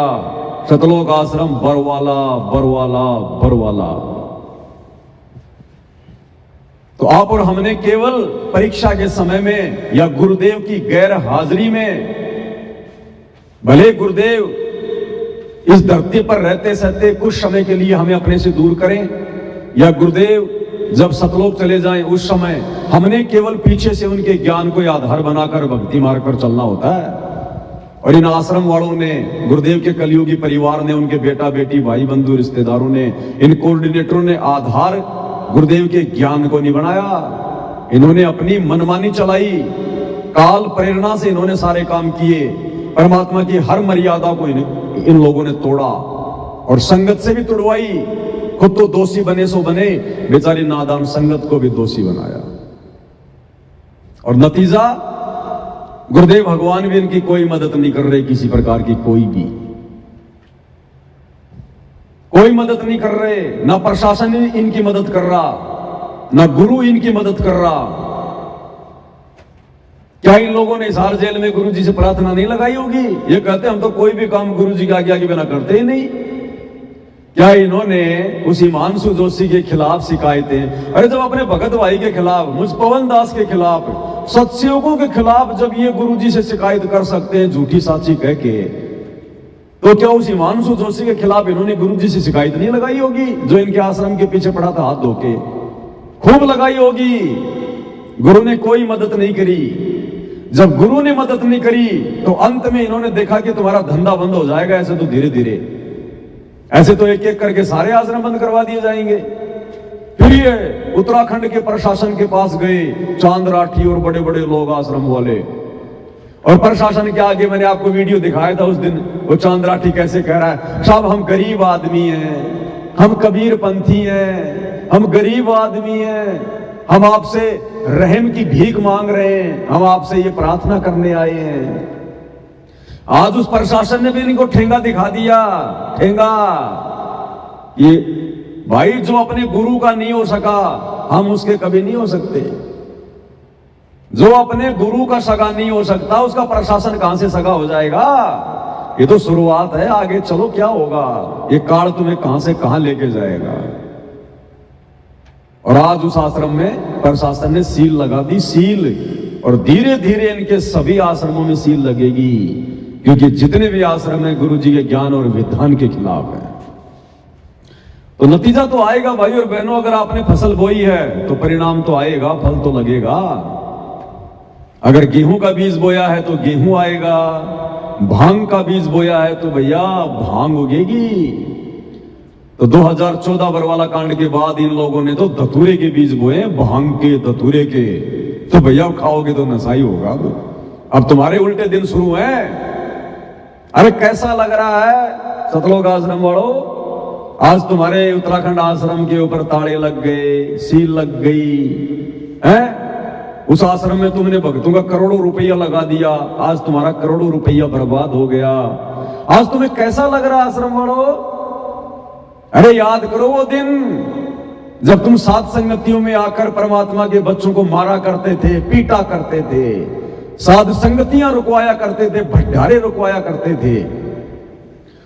सतलोक आश्रम, बरवाला, बरवाला, बरवाला। तो आप और हमने केवल परीक्षा के समय में या गुरुदेव की गैर हाजिरी में, भले गुरुदेव इस धरती पर रहते सहते कुछ समय के लिए हमें अपने से दूर करें, या गुरुदेव जब सतलोक चले जाएं उस समय हमने केवल पीछे से उनके ज्ञान को आधार बनाकर भक्ति मार्ग पर चलना होता है। और इन आश्रम वालों ने, गुरुदेव के कलयुगी परिवार ने, उनके बेटा बेटी भाई बंधु रिश्तेदारों ने, इन कोऑर्डिनेटरों ने आधार गुरुदेव के ज्ञान को नहीं बनाया। इन्होंने अपनी मनमानी चलाई, काल प्रेरणा से इन्होंने सारे काम किए। परमात्मा की हर मर्यादा को इन लोगों ने तोड़ा और संगत से भी तुड़वाई। खुद तो दोषी बने सो बने, बेचारी नादान संगत को भी दोषी बनाया। और नतीजा गुरुदेव भगवान भी इनकी कोई मदद नहीं कर रहे, किसी प्रकार की कोई मदद नहीं कर रहे। ना प्रशासन इनकी मदद कर रहा, ना गुरु इनकी मदद कर रहा। क्या इन लोगों ने हिसार जेल में गुरु जी से प्रार्थना नहीं लगाई होगी? ये कहते हम तो कोई भी काम गुरु जी की आज्ञा के बिना करते ही नहीं। क्या इन्होंने उस हिमांशु जोशी के खिलाफ शिकायतें, अरे जब अपने भगत भाई के खिलाफ, मुझ पवन दास के खिलाफ, सत्सयोगों के खिलाफ जब ये गुरु जी से शिकायत कर सकते हैं झूठी साची कह के, तो क्या उस हिमांशु जोशी के खिलाफ इन्होंने गुरु जी से शिकायत नहीं लगाई होगी? जो इनके आश्रम के पीछे पड़ा था हाथ धो के, खूब लगाई होगी। गुरु ने कोई मदद नहीं करी। जब गुरु ने मदद नहीं करी तो अंत में इन्होंने देखा कि तुम्हारा धंधा बंद हो जाएगा, ऐसे तो धीरे धीरे, ऐसे तो एक एक करके सारे आश्रम बंद करवा दिए जाएंगे। फिर ये उत्तराखंड के प्रशासन के पास गए, चांद राठी और बड़े बड़े लोग आश्रम वाले, और प्रशासन के आगे मैंने आपको वीडियो दिखाया था उस दिन, वो चांद राठी कैसे कह रहा है, साहब हम गरीब आदमी हैं, हम कबीर पंथी हैं, हम गरीब आदमी हैं, हम आपसे रहम की भीख मांग रहे हैं, हम आपसे ये प्रार्थना करने आए हैं। आज उस प्रशासन ने भी इनको ठेंगा दिखा दिया, ठेंगा। ये भाई जो अपने गुरु का नहीं हो सका, हम उसके कभी नहीं हो सकते। जो अपने गुरु का सगा नहीं हो सकता, उसका प्रशासन कहां से सगा हो जाएगा? ये तो शुरुआत है, आगे चलो क्या होगा। ये काल तुम्हें कहां से कहां लेके जाएगा। और आज उस आश्रम में प्रशासन ने सील लगा दी, सील, और धीरे धीरे इनके सभी आश्रमों में सील लगेगी, क्योंकि जितने भी आश्रम है गुरु जी के ज्ञान और विधान के खिलाफ है। तो नतीजा तो आएगा भाई और बहनों। अगर आपने फसल बोई है तो परिणाम तो आएगा, फल तो लगेगा। अगर गेहूं का बीज बोया है तो गेहूं आएगा, भांग का बीज बोया है तो भैया भांग उगेगी। तो 2014 बरवाला कांड के बाद इन लोगों ने तो धतूरे के बीज बोए, भांग के, धतूरे के। तो भैया खाओगे तो नशा ही होगा। अब तुम्हारे उल्टे दिन शुरू हैं। अरे कैसा लग रहा है सतलोक आश्रम वालों, आज तुम्हारे उत्तराखंड आश्रम के ऊपर ताले लग गए, सील लग गई है। उस आश्रम में तुमने भक्तों का करोड़ों रुपया लगा दिया, आज तुम्हारा करोड़ों रुपया बर्बाद हो गया। आज तुम्हें कैसा लग रहा आश्रम वालों? अरे याद करो वो दिन जब तुम सात संगतियों में आकर परमात्मा के बच्चों को मारा करते थे, पीटा करते थे, साध संगतियां रुकवाया करते थे, भंडारे रुकवाया करते थे।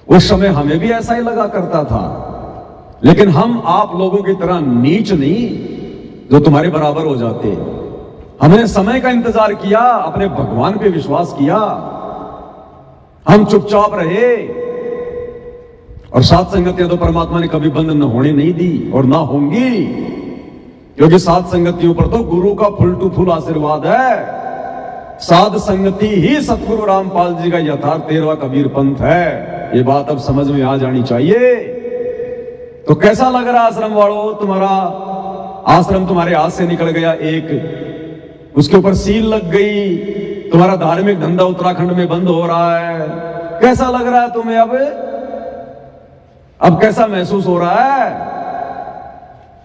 उस समय हमें भी ऐसा ही लगा करता था, लेकिन हम आप लोगों की तरह नीच नहीं जो तुम्हारे बराबर हो जाते। हमने समय का इंतजार किया, अपने भगवान पे विश्वास किया, हम चुपचाप रहे। और सात संगतियां तो परमात्मा ने कभी बंद न होने नहीं दी और ना होंगी, क्योंकि सात संगतियों पर तो गुरु का फुल टू फुल आशीर्वाद है। साध संगति ही सतगुरु रामपाल जी का यथार्थ 13वां कबीर पंथ है। ये बात अब समझ में आ जानी चाहिए। तो कैसा लग रहा आश्रम वालों? तुम्हारा आश्रम तुम्हारे हाथ से निकल गया, एक उसके ऊपर सील लग गई, तुम्हारा धार्मिक धंधा उत्तराखंड में बंद हो रहा है। कैसा लग रहा है तुम्हें? अब कैसा महसूस हो रहा है?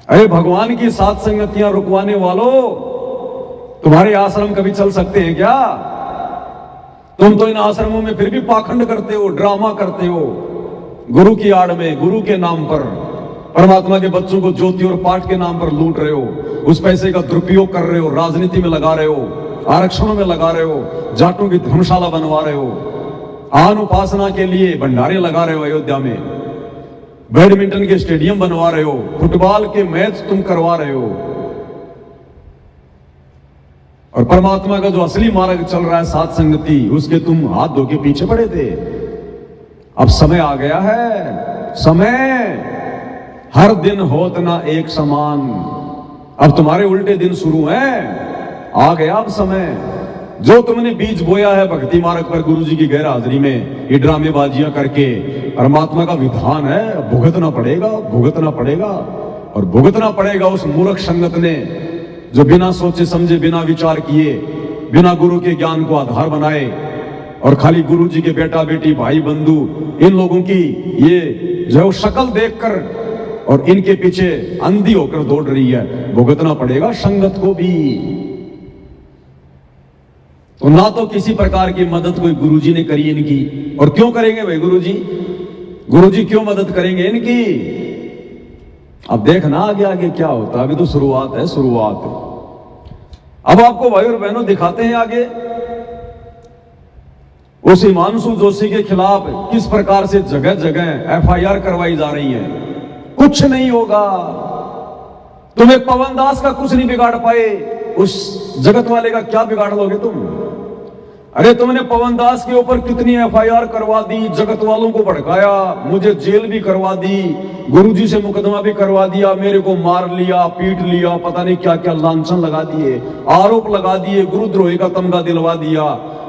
अरे भगवान की सात संगतियां रुकवाने वालों, तुम्हारे आश्रम कभी चल सकते हैं क्या? तुम तो इन आश्रमों में फिर भी पाखंड करते हो, ड्रामा करते हो, गुरु की आड़ में, गुरु के नाम पर परमात्मा के बच्चों को ज्योति और पाठ के नाम पर लूट रहे हो, उस पैसे का दुरुपयोग कर रहे हो, राजनीति में लगा रहे हो, आरक्षणों में लगा रहे हो, जाटों की धर्मशाला बनवा रहे हो, आन उपासना के लिए भंडारे लगा रहे हो, अयोध्या में बैडमिंटन के स्टेडियम बनवा रहे हो, फुटबॉल के मैच तुम करवा रहे हो। और परमात्मा का जो असली मार्ग चल रहा है सात संगति, उसके तुम हाथ धो के पीछे पड़े थे। अब समय आ गया है, समय हर दिन होत ना एक समान। अब तुम्हारे उल्टे दिन शुरू हैं, आ गया अब समय। जो तुमने बीज बोया है भक्ति मार्ग पर गुरु जी की गैर हाजिरी में, ये ड्रामेबाजियां करके, परमात्मा का विधान है, भुगतना पड़ेगा, भुगतना पड़ेगा। और भुगतना पड़ेगा उस मूर्ख संगत ने जो बिना सोचे समझे, बिना विचार किए, बिना गुरु के ज्ञान को आधार बनाए और खाली गुरु जी के बेटा बेटी, भाई बंधु, इन लोगों की ये जो शक्ल देखकर और इनके पीछे अंधी होकर दौड़ रही है। भुगतना पड़ेगा संगत को भी। तो ना तो किसी प्रकार की मदद कोई गुरुजी ने करी इनकी, और क्यों करेंगे भाई गुरुजी? गुरुजी क्यों मदद करेंगे इनकी? अब देखना आगे आगे क्या होता है, अभी तो शुरुआत है, शुरुआत है। अब आपको भाई और बहनों दिखाते हैं आगे उस हिमांशु जोशी के खिलाफ किस प्रकार से जगह जगह एफआईआर करवाई जा रही है। कुछ नहीं होगा, तुम एक पवन दास का कुछ नहीं बिगाड़ पाए, उस जगत वाले का क्या बिगाड़ लोगे तुम? अरे तुमने पवन दास के ऊपर कितनी एफआईआर करवा दी, जगत वालों को भड़काया, मुझे जेल भी करवा दी, गुरुजी से मुकदमा भी करवा दिया, मेरे को मार लिया, पीट लिया, पता नहीं क्या क्या लांछन लगा दिए, आरोप लगा दिए, गुरुद्रोही का तमगा दिलवा दिया,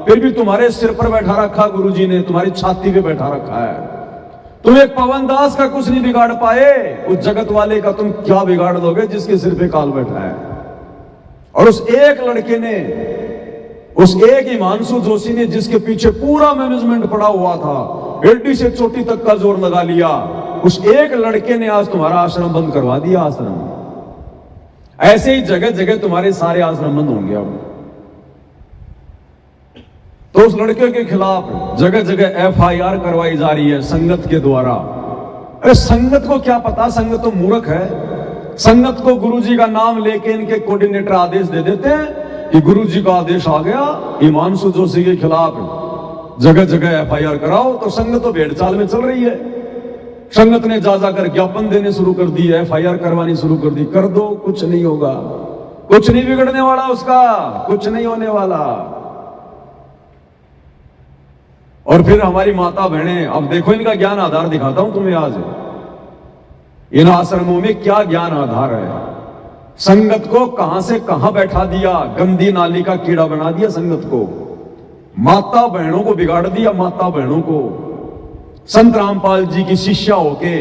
फिर भी तुम्हारे सिर पर बैठा रखा गुरुजी ने, तुम्हारी छाती पे बैठा रखा है। तुम एक पवन दास का कुछ नहीं बिगाड़ पाए, उस जगत वाले का तुम क्या बिगाड़ लोगे जिसके सिर पे काल बैठा है? और उस एक लड़के ने, उस एक हिमांशु जोशी ने, जिसके पीछे पूरा मैनेजमेंट पड़ा हुआ था, एडी से चोटी तक का जोर लगा लिया, उस एक लड़के ने आज तुम्हारा आश्रम बंद करवा दिया। आश्रम ऐसे ही जगह जगह तुम्हारे सारे आश्रम बंद होंगे अब। तो उस लड़के के खिलाफ जगह जगह एफआईआर करवाई जा रही है संगत के द्वारा। अरे संगत को क्या पता, संगत तो मूर्ख है। संगत को गुरुजी का नाम लेके इनके कोऑर्डिनेटर आदेश दे देते हैं कि गुरुजी का आदेश आ गया, हिमांशु जोशी के खिलाफ जगह जगह एफआईआर कराओ। तो संगत तो भेड़चाल में चल रही है। संगत ने जा जाकर ज्ञापन देने शुरू कर दी, एफआईआर करवानी शुरू कर दी। कर दो, कुछ नहीं होगा, कुछ नहीं बिगड़ने वाला उसका, कुछ नहीं होने वाला। और फिर हमारी माता बहनें, अब देखो इनका ज्ञान आधार दिखाता हूं तुम्हें आज। इन आश्रमों में क्या ज्ञान आधार है। संगत को कहां से कहां बैठा दिया, गंदी नाली का कीड़ा बना दिया संगत को, माता बहनों को बिगाड़ दिया, माता बहनों को। संत रामपाल जी की शिष्या होके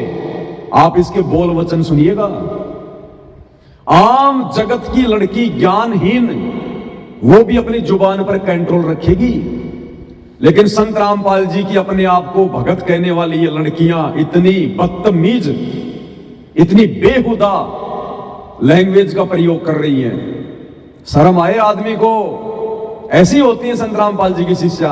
आप इसके बोल वचन सुनिएगा। आम जगत की लड़की ज्ञानहीन, वो भी अपनी जुबान पर कंट्रोल रखेगी, लेकिन संत रामपाल जी की अपने आप को भगत कहने वाली ये लड़कियां इतनी बदतमीज, इतनी बेहुदा लैंग्वेज का प्रयोग कर रही हैं। शर्म आए आदमी को। ऐसी होती है संत रामपाल जी की शिष्या।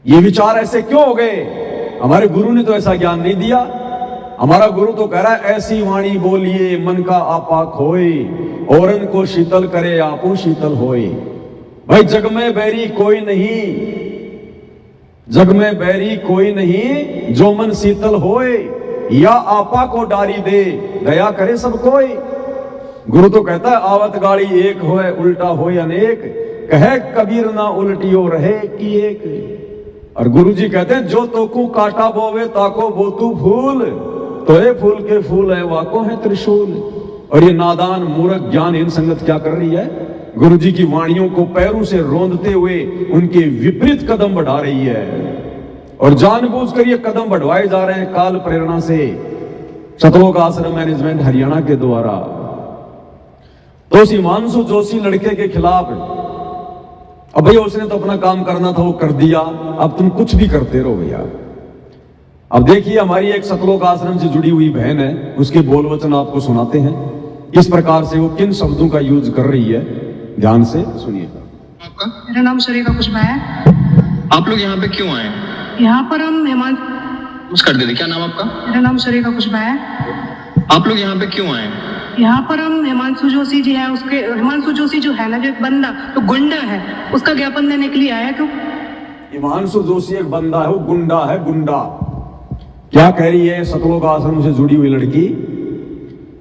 ये विचार ऐसे क्यों हो गए? हमारे गुरु ने तो ऐसा ज्ञान नहीं दिया। हमारा गुरु तो कह रहा है ऐसी वाणी बोलिए मन का आपा खोए, औरन को शीतल करे आपो शीतल होए। भाई जग में बैरी कोई नहीं, जग में बैरी कोई नहीं, जो मन शीतल होए, या आपा को डारी दे, दया करे सब कोई। गुरु तो कहता है आवत गाड़ी एक होए, उल्टा होए अनेक, कहे कबीर ना उल्टियो रहे कि एक। और गुरु जी कहते हैं जो तोकू काटा बोवे ताको बोतू फूल, तो ये फूल के फूल है वाको है त्रिशूल। और ये नादान मूर्ख ज्ञानहीन संगत क्या कर रही है? गुरु जी की वाणियों को पैरों से रोंदते हुए उनके विपरीत कदम बढ़ा रही है, और जानबूझकर ये कदम बढ़वाए जा रहे हैं काल प्रेरणा से, सतलोक आश्रम मैनेजमेंट हरियाणा के द्वारा। तो उस हिमांशु जोशी लड़के के खिलाफ, अब भैया उसने तो अपना काम करना था, वो कर दिया, अब तुम कुछ भी करते रहो भैया। अब देखिए हमारी एक सतलोक आश्रम से जुड़ी हुई बहन है, उसके बोल वचन आपको सुनाते हैं, किस प्रकार से वो किन शब्दों का यूज कर रही है, ध्यान से सुनिएगा। आपका? मेरा नाम शरीका कुशबा है। आप लोग यहाँ पे क्यों आए? यहाँ पर हम हेमंत, कर दे, क्या नाम आपका? मेरा नाम शरीका कुशबा है। आप लोग यहाँ पे क्यों आए? यहाँ पर हम हिमांशु जोशी जी है, उसके हिमांशु जोशी जो है ना, जो एक बंदा तो गुंडा है, उसका ज्ञापन देने के लिए आया। क्यों? हिमांशु जोशी एक बंदा है, वो गुंडा है, गुंडा। क्या कह रही है सतलोक आश्रम से जुड़ी हुई लड़की?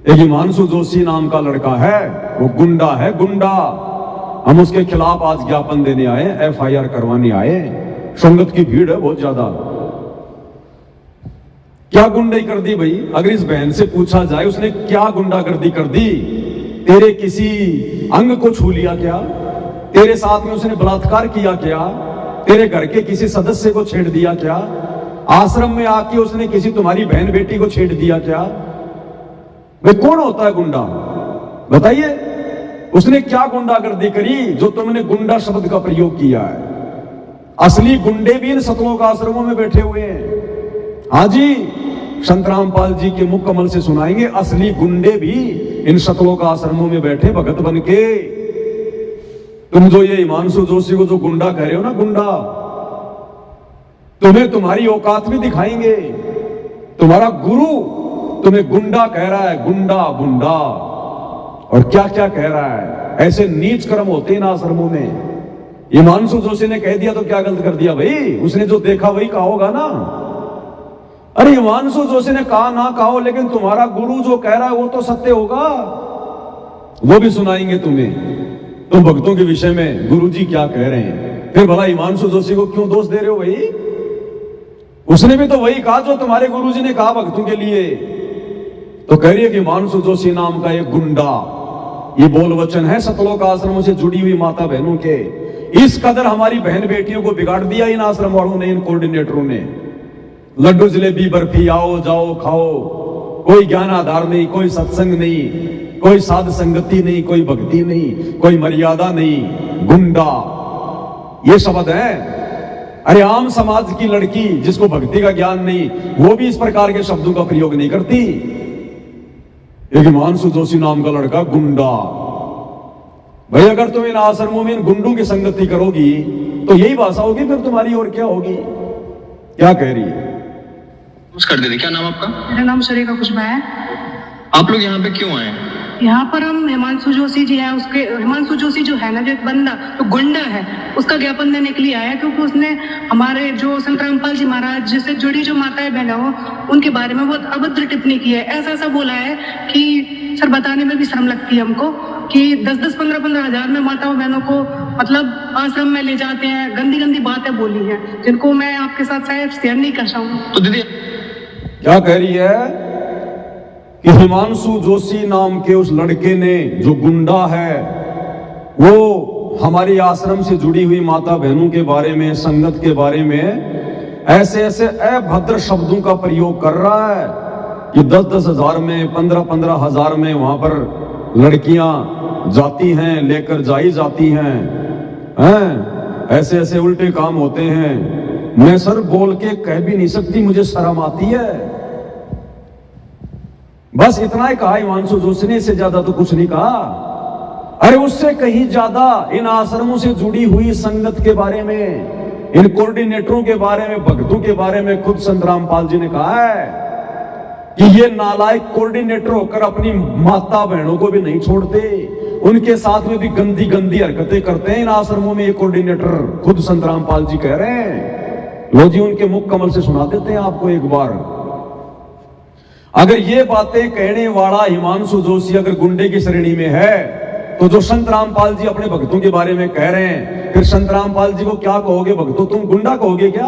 एक हिमांशु जोशी नाम का लड़का है, वो गुंडा है, गुंडा। हम उसके खिलाफ आज ज्ञापन देने आए, एफआईआर करवाने आए। संगत की भीड़ है बहुत ज्यादा। क्या गुंडाई कर दी भाई? अगर इस बहन से पूछा जाए उसने क्या गुंडागर्दी कर दी? तेरे किसी अंग को छू लिया क्या? तेरे साथ में उसने बलात्कार किया क्या? तेरे घर के किसी सदस्य को छेड़ दिया क्या? आश्रम में आके उसने किसी तुम्हारी बहन बेटी को छेड़ दिया क्या? वे कौन होता है गुंडा? बताइए, उसने क्या गुंडागर्दी करी जो तुमने गुंडा शब्द का प्रयोग किया है? असली गुंडे भी इन सतलोक आश्रमों में बैठे हुए हैं। हाँ जी, संत रामपाल जी के मुख कमल से सुनाएंगे, असली गुंडे भी इन सतलोक आश्रमों में बैठे भगत बन के। तुम जो ये हिमांशु जोशी को जो गुंडा कह रहे हो ना, गुंडा, तुम्हें तुम्हारी औकात भी दिखाएंगे। तुम्हारा गुरु तुम्हें गुंडा कह रहा है, गुंडा गुंडा, और क्या क्या कह रहा है। ऐसे नीच कर्म होते हैं ना आश्रमों में। हिमांशु जोशी ने कह दिया तो क्या गलत कर दिया भाई? उसने जो देखा वही कहा होगा ना। अरे हिमांशु जोशी ने कहा ना कहो, लेकिन तुम्हारा गुरु जो कह रहा है वो तो सत्य होगा, वो भी सुनाएंगे तुम्हें। तुम भक्तों के विषय में गुरुजी क्या कह रहे हैं, फिर भला हिमांशु जोशी को क्यों दोष दे रहे हो भाई? उसने भी तो वही कहा जो तुम्हारे गुरुजी ने कहा भक्तों के लिए। तो कह रही है कि हिमांशु जोशी नाम का एक गुंडा, ये बोल वचन है सतलोक आश्रमों से जुड़ी हुई माता बहनों के। इस कदर हमारी बहन बेटियों को बिगाड़ दिया इन आश्रम वालों ने, इन कोऑर्डिनेटरों ने। लड्डू जलेबी बर्फी आओ जाओ खाओ, कोई ज्ञान आधार नहीं, कोई सत्संग नहीं, कोई साध संगति नहीं, कोई भक्ति नहीं, कोई मर्यादा नहीं, गुंडा, ये शब्द है। अरे आम समाज की लड़की जिसको भक्ति का ज्ञान नहीं, वो भी इस प्रकार के शब्दों का प्रयोग नहीं करती। एक हिमांशु जोशी नाम का लड़का गुंडा। भाई अगर तुम इन आश्रमों में इन गुंडों की संगति करोगी तो यही भाषा होगी फिर तुम्हारी, और क्या होगी? क्या कह रही है? कर दे। क्या नाम आपका? मेरा नाम शरीका खुशबा है। आप लोग यहाँ पे क्यों आए? यहाँ पर हम हिमांशु जोशी जी है, उसके हिमांशु जोशी जो है ना, जो एक बंदा तो गुंडा है, उसका ज्ञापन देने के लिए आया, क्योंकि उसने हमारे जो संत रामपाल जी महाराज जिससे जुड़ी जो माताएं बहनें हो उनके बारे में बहुत अभद्र टिप्पणी की है। ऐसा ऐसा बोला है कि सर बताने में भी शर्म लगती है हमको कि 10-10, 15-15 हजार में माताओं बहनों को मतलब आश्रम में ले जाते हैं। गंदी गंदी बातें बोली हैं जिनको मैं आपके साथ शायद शेयर नहीं कर सकूँ। तो दीदी क्या कह रही है कि हिमांशु जोशी नाम के उस लड़के ने, जो गुंडा है, वो हमारी आश्रम से जुड़ी हुई माता बहनों के बारे में, संगत के बारे में ऐसे ऐसे अभद्र शब्दों का प्रयोग कर रहा है कि 10-10 हजार में, 15-15 हजार में वहां पर लड़कियां जाती हैं, लेकर जाई जाती हैं। ऐसे ऐसे उल्टे काम होते हैं। मैं सर बोल के कह भी नहीं सकती, मुझे शर्म आती है। बस इतना ही कहा हिमांशु जोशी ने, इससे ज्यादा तो कुछ नहीं कहा। अरे उससे कहीं ज्यादा इन आश्रमों से जुड़ी हुई संगत के बारे में, इन कोऑर्डिनेटरों के बारे में, भक्तों के बारे में खुद संत रामपाल जी ने कहा है कि ये नालायक कोऑर्डिनेटर होकर अपनी माता बहनों को भी नहीं छोड़ते, उनके साथ में भी गंदी गंदी हरकतें करते हैं इन आश्रमों में ये कोऑर्डिनेटर। खुद संत रामपाल जी कह रहे हैं। लो जी उनके मुख कमल से सुना देते हैं आपको एक बार। अगर ये बातें कहने वाला हिमांशु जोशी अगर गुंडे की श्रेणी में है, तो जो संत रामपाल जी अपने भक्तों के बारे में कह रहे हैं, फिर संत रामपाल जी को क्या कहोगे? भक्तों तुम गुंडा कहोगे क्या?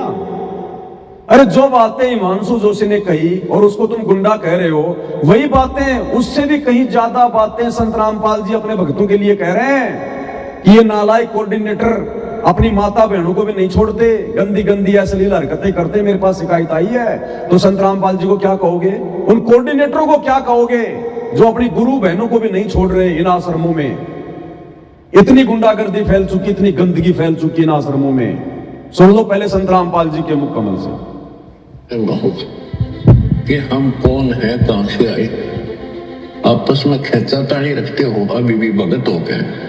अरे जो बातें हिमांशु जोशी ने कही और उसको तुम गुंडा कह रहे हो, वही बातें, उससे भी कहीं ज्यादा बातें संत रामपाल जी अपने भक्तों के लिए कह रहे हैं कि ये नालायक कोऑर्डिनेटर अपनी माता बहनों को भी नहीं छोड़ते, गंदी गंदी अश्लील हरकतें करते। मेरे पास शिकायत आई है। तो संत रामपाल जी को क्या कहोगे? उन कोऑर्डिनेटरों को क्या कहोगे जो अपनी गुरु बहनों को भी नहीं छोड़ रहे इन आश्रमों में? इतनी गुंडागर्दी फैल चुकी, इतनी गंदगी फैल चुकी इन आश्रमों में। सुन लो पहले संत रामपाल जी के मुख कमल से कि हम कौन है, कहां से आए। आपस में खेचातानी रखते हो अभी भी भगत हो गए।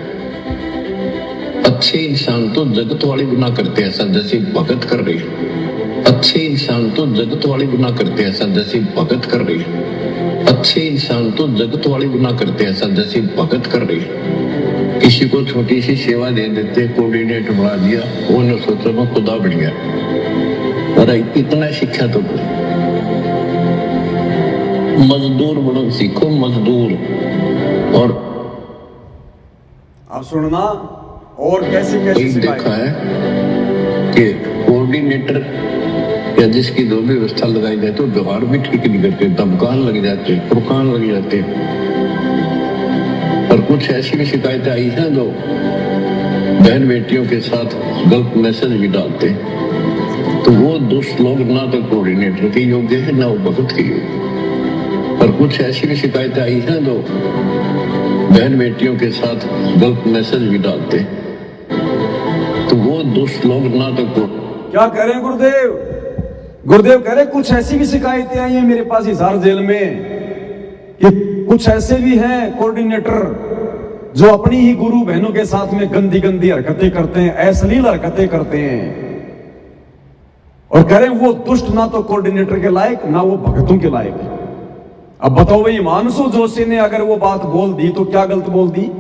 अच्छे इंसान तो जगत वाले गुनाह करते हैं, ऐसा जैसे भगत कर रही है। अच्छे इंसान तो जगत वाले गुनाह करते हैं, ऐसा जैसे भगत कर रही है। अच्छे इंसान तो जगत वाले गुनाह करते हैं, ऐसा जैसे भगत कर रही है। किसी को छोटी सी सेवा दे देते, कोऑर्डिनेटर बना दिया, उन्होंने सोचा मैं खुदा बन गया। और इतना शिक्षा तो मजदूर बनो, सीखो मजदूर। और आप सुनना, और कैसे देखा है कि कोऑर्डिनेटर या जिसकी जो भी व्यवस्था लगाई जाए तो व्यवहार भी ठीक नहीं करते, दमकान लग जाते, फुरकान लग जाते। और कुछ ऐसी भी शिकायतें आई हैं जो बहन बेटियों के साथ गलत मैसेज भी डालते। तो वो दुष्ट लोग ना तो कोऑर्डिनेटर के योग्य है, ना वो भगत के योग्य। और कुछ ऐसी भी शिकायतें आई हैं जो बहन बेटियों के साथ गलत मैसेज भी डालते। तो वो दुष्ट लोग ना तो क्या कह रहे हैं गुरुदेव? गुरुदेव कह रहे कुछ ऐसी भी शिकायतें आई हैं मेरे पास हिसार जेल में कि कुछ ऐसे भी हैं कोऑर्डिनेटर जो अपनी ही गुरु बहनों के साथ में गंदी गंदी हरकतें करते हैं, अश्लील हरकतें करते हैं, और कह रहे हैं वो दुष्ट ना तो कोऑर्डिनेटर के लायक ना वो भगतों के लायक है। अब बताओ भाई, हिमांशु जोशी ने अगर वो बात बोल दी तो क्या गलत बोल दी?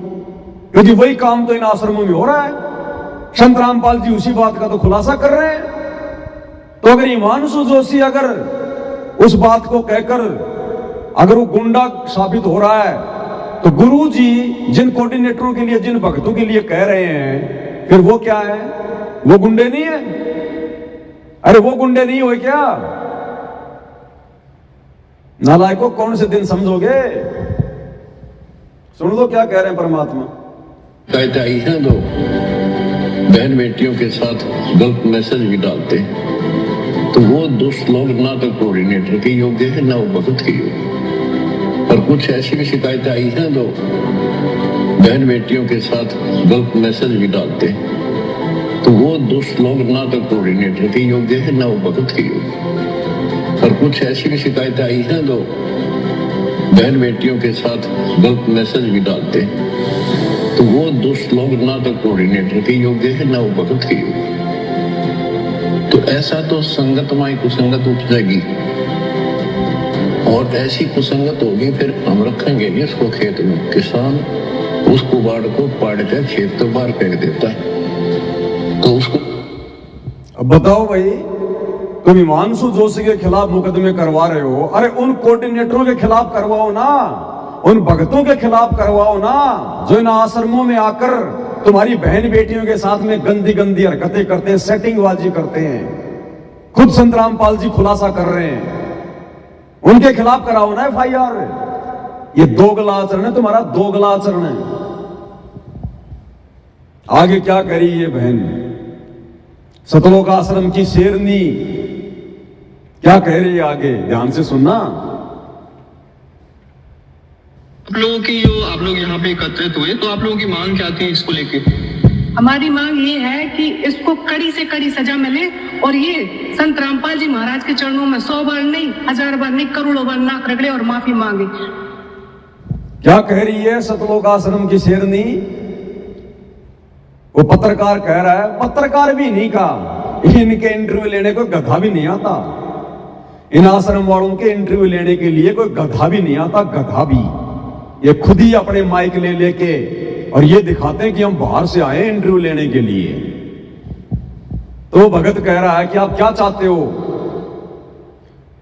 क्योंकि वही काम तो इन आश्रमों में हो रहा है। संत रामपाल जी उसी बात का तो खुलासा कर रहे हैं। तो अगर हिमांशु जोशी अगर उस बात को कहकर अगर वो गुंडा साबित हो रहा है, तो गुरु जी जिन कोऑर्डिनेटरों के लिए, जिन भक्तों के लिए कह रहे हैं, फिर वो क्या है? वो गुंडे नहीं है? अरे वो गुंडे नहीं हुए क्या? नालायकों, कौन से दिन समझोगे? सुन लो क्या कह रहे हैं परमात्मा। कहता ही है दो बहन बेटियों के साथ गलत मैसेज भी डालते हैं, तो वो दुष्ट लोग ना तो कोऑर्डिनेटर के योग्य है ना वो भगत के योग्य। और कुछ ऐसी भी शिकायतें आई हैं दो बहन बेटियों के साथ गलत मैसेज भी डालते हैं, तो वो दुष्ट लोग ना तो कोऑर्डिनेटर के योग्य है ना वो भगत के योग्य। और कुछ ऐसी भी शिकायतें आई हैं दो बहन बेटियों के साथ गलत मैसेज भी डालते हैं, तो वो दुष्ट लोग ना तो कोऑर्डिनेटर के योग्य है ना वो भगत के योग्य। तो ऐसा तो संगत माई कुसंगत उपजेगी, और ऐसी कुसंगत होगी फिर हम रखेंगे नहीं उसको खेत में। किसान उस कुबाड़ को पाड़ कर खेत तो बाहर फेंक देता है, तो उसको। अब बताओ भाई, तुम हिमांशु जोशी के खिलाफ मुकदमे करवा रहे हो, अरे उन कोऑर्डिनेटरों के खिलाफ करवाओ ना, उन भक्तों के खिलाफ करवाओ ना, जो इन आश्रमों में आकर तुम्हारी बहन बेटियों के साथ में गंदी गंदी हरकतें करते हैं, सेटिंगबाजी करते हैं। खुद संत रामपाल जी खुलासा कर रहे हैं, उनके खिलाफ कराओ ना FIR। ये दोगला आचरण है तुम्हारा, दोगला आचरण है। आगे क्या करी ये बहन सतलोक आश्रम की शेरनी, क्या कह रही है आगे? ध्यान से सुनना। आप लोगों की जो आप लोग यहाँ पे एकत्रित हुए, तो आप लोगों की मांग क्या थी इसको लेके? हमारी मांग ये है कि इसको कड़ी से कड़ी सजा मिले, और ये संत रामपाल जी महाराज के चरणों में 100 बार नहीं, 1000 बार नहीं, करोड़ों बार नाक रगड़े और माफी मांगे। क्या कह रही है सतलोक आश्रम की शेरनी? वो पत्रकार कह रहा है, पत्रकार भी नहीं कहा, इनके इंटरव्यू लेने को गधा भी नहीं आता। इन आश्रम वालों के इंटरव्यू लेने के लिए कोई गधा भी नहीं आता, गधा भी। ये खुद ही अपने माइक ले लेके और ये दिखाते हैं कि हम बाहर से आए इंटरव्यू लेने के लिए। तो भगत कह रहा है कि आप क्या चाहते हो?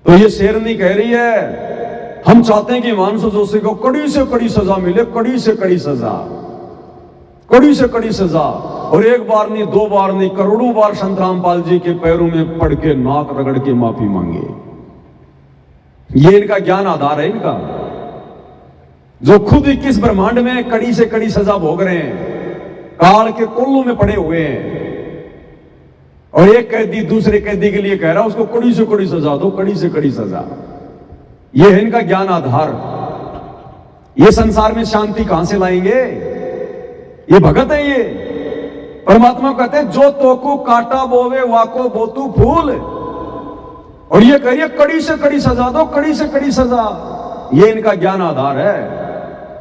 तो ये शेरनी कह रही है, हम चाहते हैं कि हिमांशु जोशी को कड़ी से कड़ी सजा मिले, कड़ी से कड़ी सजा, कड़ी से कड़ी सजा। और एक बार नहीं, 2 बार नहीं, करोड़ों बार संत रामपाल जी के पैरों में पड़ के नाक रगड़ के माफी मांगे। ये इनका ज्ञान आधार है इनका, जो खुद 21 ब्रह्मांड में कड़ी से कड़ी सजा भोग रहे हैं, काल के कोल्लू में पड़े हुए हैं। और एक कैदी दूसरे कैदी के लिए कह रहा है उसको कड़ी से कड़ी सजा दो, कड़ी से कड़ी सजा। ये है इनका ज्ञान आधार। ये संसार में शांति कहां से लाएंगे? ये भगत है ये। परमात्मा कहते हैं जो तोकू काटा बोवे वाको बोतू फूल, और ये कहिए कड़ी से कड़ी सजा दो, कड़ी से कड़ी सजा। ये इनका ज्ञान आधार है।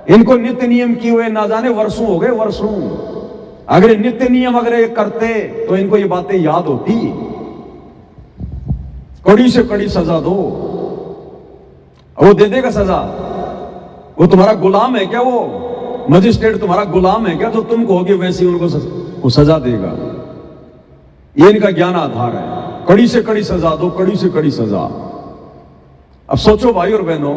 इनको नित्य नियम किए हुए ना जाने वर्षों हो गए, वर्षों। अगर नित्य नियम अगर ये करते तो इनको ये बातें याद होती। कड़ी से कड़ी सजा दो, वो दे देगा सजा। वो तुम्हारा गुलाम है क्या? वो मजिस्ट्रेट तुम्हारा गुलाम है क्या? जो तुम कहोगे वैसे उनको सजा देगा। ये इनका ज्ञान आधार है। कड़ी से कड़ी सजा दो, कड़ी से कड़ी सजा। अब सोचो भाई और बहनों,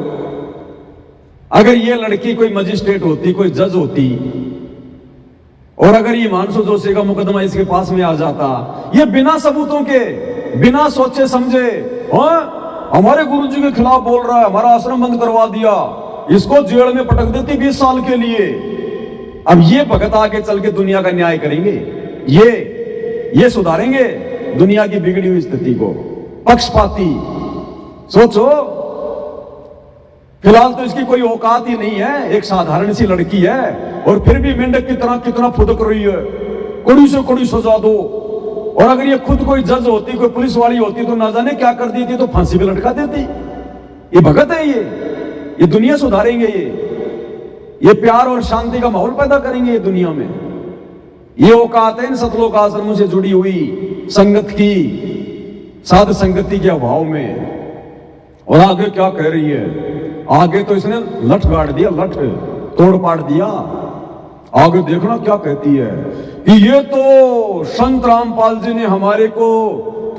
अगर ये लड़की कोई मजिस्ट्रेट होती, कोई जज होती, और अगर ये हिमांशु जोशी का मुकदमा इसके पास में आ जाता, ये बिना सबूतों के, बिना सोचे समझे, हमारे गुरुजी के खिलाफ बोल रहा है, हमारा आश्रम बंद करवा दिया, इसको जेल में पटक देती 20 साल के लिए। अब ये भगत आगे चल के दुनिया का न्याय करेंगे, ये सुधारेंगे दुनिया की बिगड़ी हुई स्थिति को। पक्षपाती सोचो। फिलहाल तो इसकी कोई औकात ही नहीं है, एक साधारण सी लड़की है, और फिर भी मेंढक की तरह कितना फुदक रही है। कड़ी से कड़ी सजा दो। और अगर ये खुद कोई जज होती, कोई पुलिस वाली होती, तो ना जाने क्या कर देती, तो फांसी पे लटका देती। ये भगत है ये दुनिया सुधारेंगे। ये प्यार और शांति का माहौल पैदा करेंगे ये दुनिया में। ये औकात है इन सतलोक आश्रमों से जुड़ी हुई संगत की, साध संगति के अभाव में। और आगे क्या कह रही है, आगे तो इसने लठ गाड़ दिया, लठ तोड़ पाड़ दिया। आगे देखना क्या कहती है कि ये तो संत रामपाल जी ने हमारे को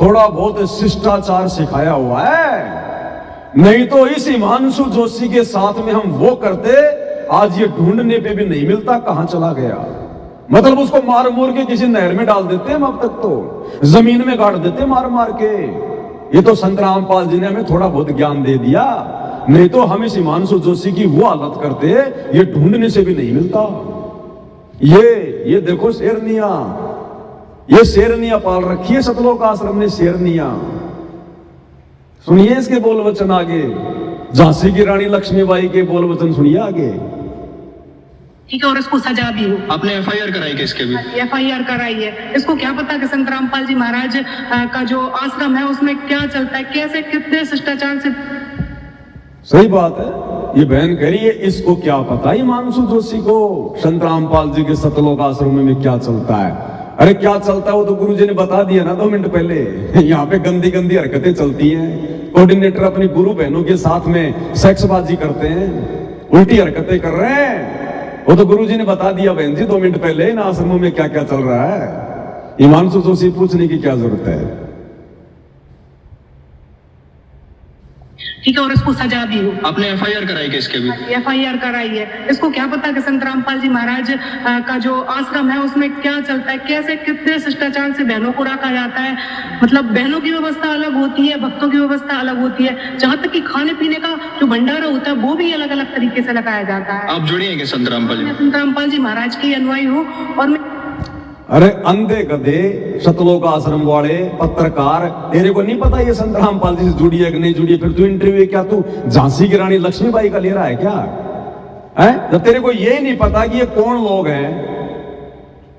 थोड़ा बहुत शिष्टाचार सिखाया हुआ है, नहीं तो इस हिमांशु जोशी के साथ में हम वो करते, आज ये ढूंढने पे भी नहीं मिलता कहां चला गया। मतलब उसको मार मोर के किसी नहर में डाल देते हम, अब तक तो जमीन में गाड़ देते मार मार के। ये तो संत रामपाल जी ने हमें थोड़ा बहुत ज्ञान दे दिया, नहीं तो हम इस हिमांशु जोशी की वो हालत करते, ये ढूंढने से भी नहीं मिलता। ये देखो शेरनिया, ये शेरनिया पाल रखी है सतलोक आश्रम ने, शेरनिया। सुनिए इसके बोल वचन आगे, झांसी की रानी लक्ष्मीबाई के बोल वचन सुनिए आगे। ठीक है, और इसको सजा भी हो। आपने एफआईआर कराई क्या इसके भी? एफआईआर कराई है। इसको क्या पता कि संत रामपाल जी महाराज का जो आश्रम है उसमें क्या चलता है, कैसे कितने शिष्टाचार से। सही बात है, ये बहन कह रही है इसको क्या पता, हिमांशु जोशी को संत रामपाल जी के सतलोक आश्रम में क्या चलता है। अरे क्या चलता है वो तो गुरु जी ने बता दिया ना 2 मिनट पहले। यहाँ पे गंदी गंदी हरकतें चलती हैं, कोऑर्डिनेटर अपनी गुरु बहनों के साथ में सेक्सबाजी करते हैं, उल्टी हरकतें कर रहे हैं। वो तो गुरु जी ने बता दिया बहन जी 2 मिनट पहले इन आश्रमों में क्या क्या चल रहा है। हिमांशु जोशी पूछने की क्या जरूरत है। ठीक है, और इसको सजा भी हो। आपने एफआईआर कराई क्या इसके भी? एफआईआर कराई है। इसको क्या पता कि संत रामपाल जी महाराज का जो आश्रम है उसमें क्या चलता है, कैसे कितने शिष्टाचार से बहनों को रखा जाता है। मतलब बहनों की व्यवस्था अलग होती है, भक्तों की व्यवस्था अलग होती है, जहाँ तक कि खाने पीने का जो भंडारा होता है वो भी अलग अलग तरीके से लगाया जाता है। आप जुड़े हैं क्या संत रामपाल जी? मैं संत रामपाल जी महाराज की अनुयायी हूँ। और मैं अरे अंधे गधे सतलोक आश्रम वाले पत्रकार, तेरे को नहीं पता ये संत रामपाल जी से जुड़ी है कि नहीं जुड़ी है? फिर तू इंटरव्यू क्या तू झांसी की रानी लक्ष्मीबाई का ले रहा है क्या है? जब तेरे को ये नहीं पता कि ये कौन लोग हैं।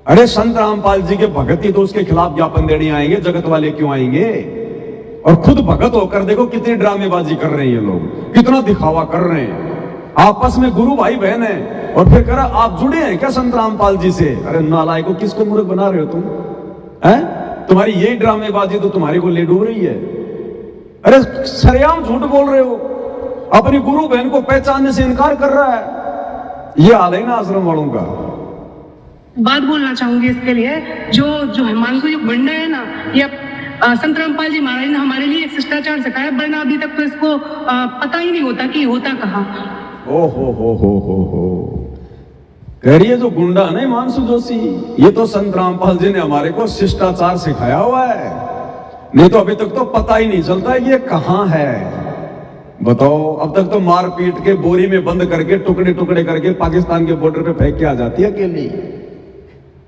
अरे संत रामपाल जी के भगत ही तो उसके खिलाफ ज्ञापन देने आएंगे, जगत वाले क्यों आएंगे? और खुद भगत होकर देखो कितनी ड्रामेबाजी कर रहे हैं ये लोग, कितना दिखावा कर रहे हैं। आपस में गुरु भाई बहन है, और फिर कह रहा आप जुड़े हैं क्या संत रामपाल जी से? अरे नालायक को, किसको मूर्ख बना रहे हो तुम? हैं? तुम्हारी यही ड्रामेबाजी तो तुम्हारे को ले डूब रही है। अरे सरेआम झूठ बोल रहे हो, अपनी गुरु बहन को पहचानने से इनकार कर रहा है। ये हाल है ना आश्रम वालों का। बात बोलना चाहूंगी इसके लिए, जो हिमांशु जो गुंडा है ना, ये संत रामपाल जी महाराज ने हमारे लिए एक शिष्टाचार सिखाया, वरना अभी तक तो इसको पता ही नहीं होता कि होता कहाँ। ओ हो कह रही है जो गुंडा नहीं हिमांशु जोशी, ये तो संत रामपाल जी ने हमारे को शिष्टाचार सिखाया हुआ है, नहीं तो अभी तक तो पता ही नहीं चलता ये कहाँ है। बताओ, अब तक तो मार पीट के बोरी में बंद करके टुकड़े टुकड़े करके पाकिस्तान के बॉर्डर पे फेंक के आ जाती है अकेली।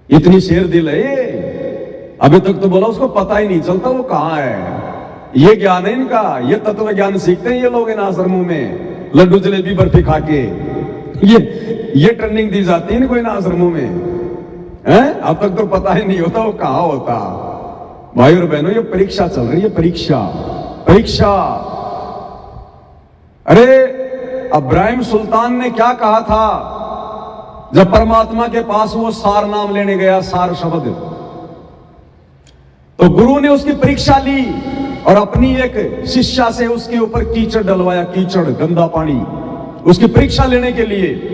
इतनी शेर दिल है ये, अभी तक तो बोला उसको पता ही नहीं चलता वो कहाँ है। ये ज्ञान है इनका, ये तत्व ज्ञान सीखते हैं ये लोग इन आश्रमों में, लड्डू जलेबी बर्फी खा के। ये ट्रेनिंग दी जाती है इनको इन आश्रमों में, हैं? अब तक तो पता ही नहीं होता वो कहाँ होता। भाई और बहनों, ये परीक्षा चल रही है, परीक्षा। अरे इब्राहिम सुल्तान ने क्या कहा था जब परमात्मा के पास वो सार नाम लेने गया, सार शब्द, तो गुरु ने उसकी परीक्षा ली और अपनी एक शिष्या से उसके ऊपर कीचड़ डलवाया, कीचड़ गंदा पानी, उसकी परीक्षा लेने के लिए।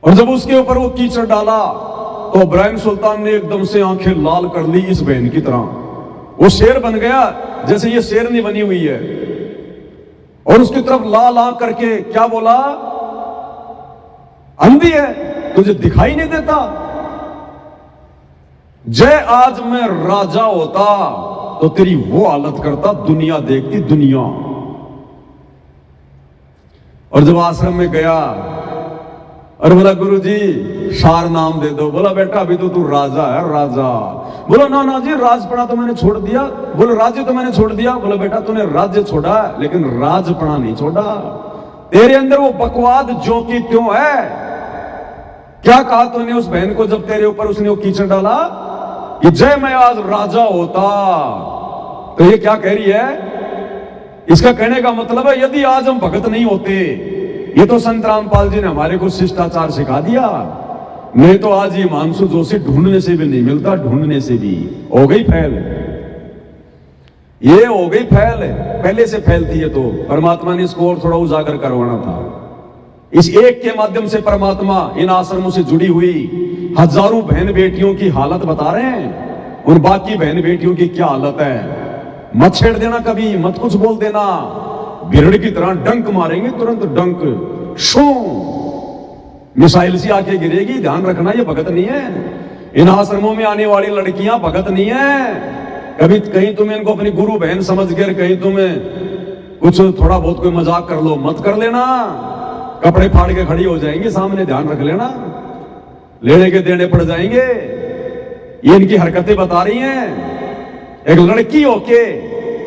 और जब उसके ऊपर वो कीचड़ डाला तो इब्राहिम सुल्तान ने एकदम से आंखें लाल कर ली इस बहन की तरह। वो शेर बन गया जैसे ये शेरनी बनी हुई है, और उसकी तरफ लाल आंख करके क्या बोला, अंधी है, तुझे दिखाई नहीं देता? जय आज मैं राजा होता तो तेरी वो हालत करता, दुनिया देखती दुनिया। और जब आश्रम में गया और बोला गुरु जी सार नाम दे दो, बोला बेटा अभी तो तू राजा है, राजा। बोला ना जी, राजपना तो मैंने छोड़ दिया। बोले राज्य तो मैंने छोड़ दिया। बोला बेटा तूने राज्य छोड़ा लेकिन राजपना नहीं छोड़ा, तेरे अंदर वो बकवाद जो की त्यों है। क्या कहा तूने उस बहन को जब तेरे ऊपर उसने वो कीचड़ डाला कि जय मैं आज राजा होता? तो ये क्या कह रही है? इसका कहने का मतलब है यदि आज हम भगत नहीं होते, ये तो संत रामपाल जी ने हमारे को शिष्टाचार सिखा दिया। नहीं तो आज ये हिमांशु जोशी ढूंढने से भी नहीं मिलता, ढूंढने से भी हो गई फैल, ये हो गई फैल, पहले से फैलती है। तो परमात्मा ने इसको और थोड़ा उजागर करवाना था। इस एक के माध्यम से परमात्मा इन आश्रमों से जुड़ी हुई हजारों बहन बेटियों की हालत बता रहे हैं। उन बाकी बहन बेटियों की क्या हालत है, मत छेड़ देना कभी, मत कुछ बोल देना, बिरड़ की तरह डंक मारेंगे, तुरंत डंक शो मिसाइल सी आके गिरेगी। ध्यान रखना, ये भगत नहीं है। इन आश्रमों में आने वाली लड़कियां भगत नहीं है। कभी कहीं तुम इनको अपनी गुरु बहन समझ कर कहीं तुम्हें कुछ थोड़ा बहुत कोई मजाक कर लो, मत कर लेना, कपड़े फाड़ के खड़ी हो जाएंगी सामने, ध्यान रख लेना, लेने के देने पड़ जाएंगे। ये इनकी हरकतें बता रही हैं। एक लड़की होके,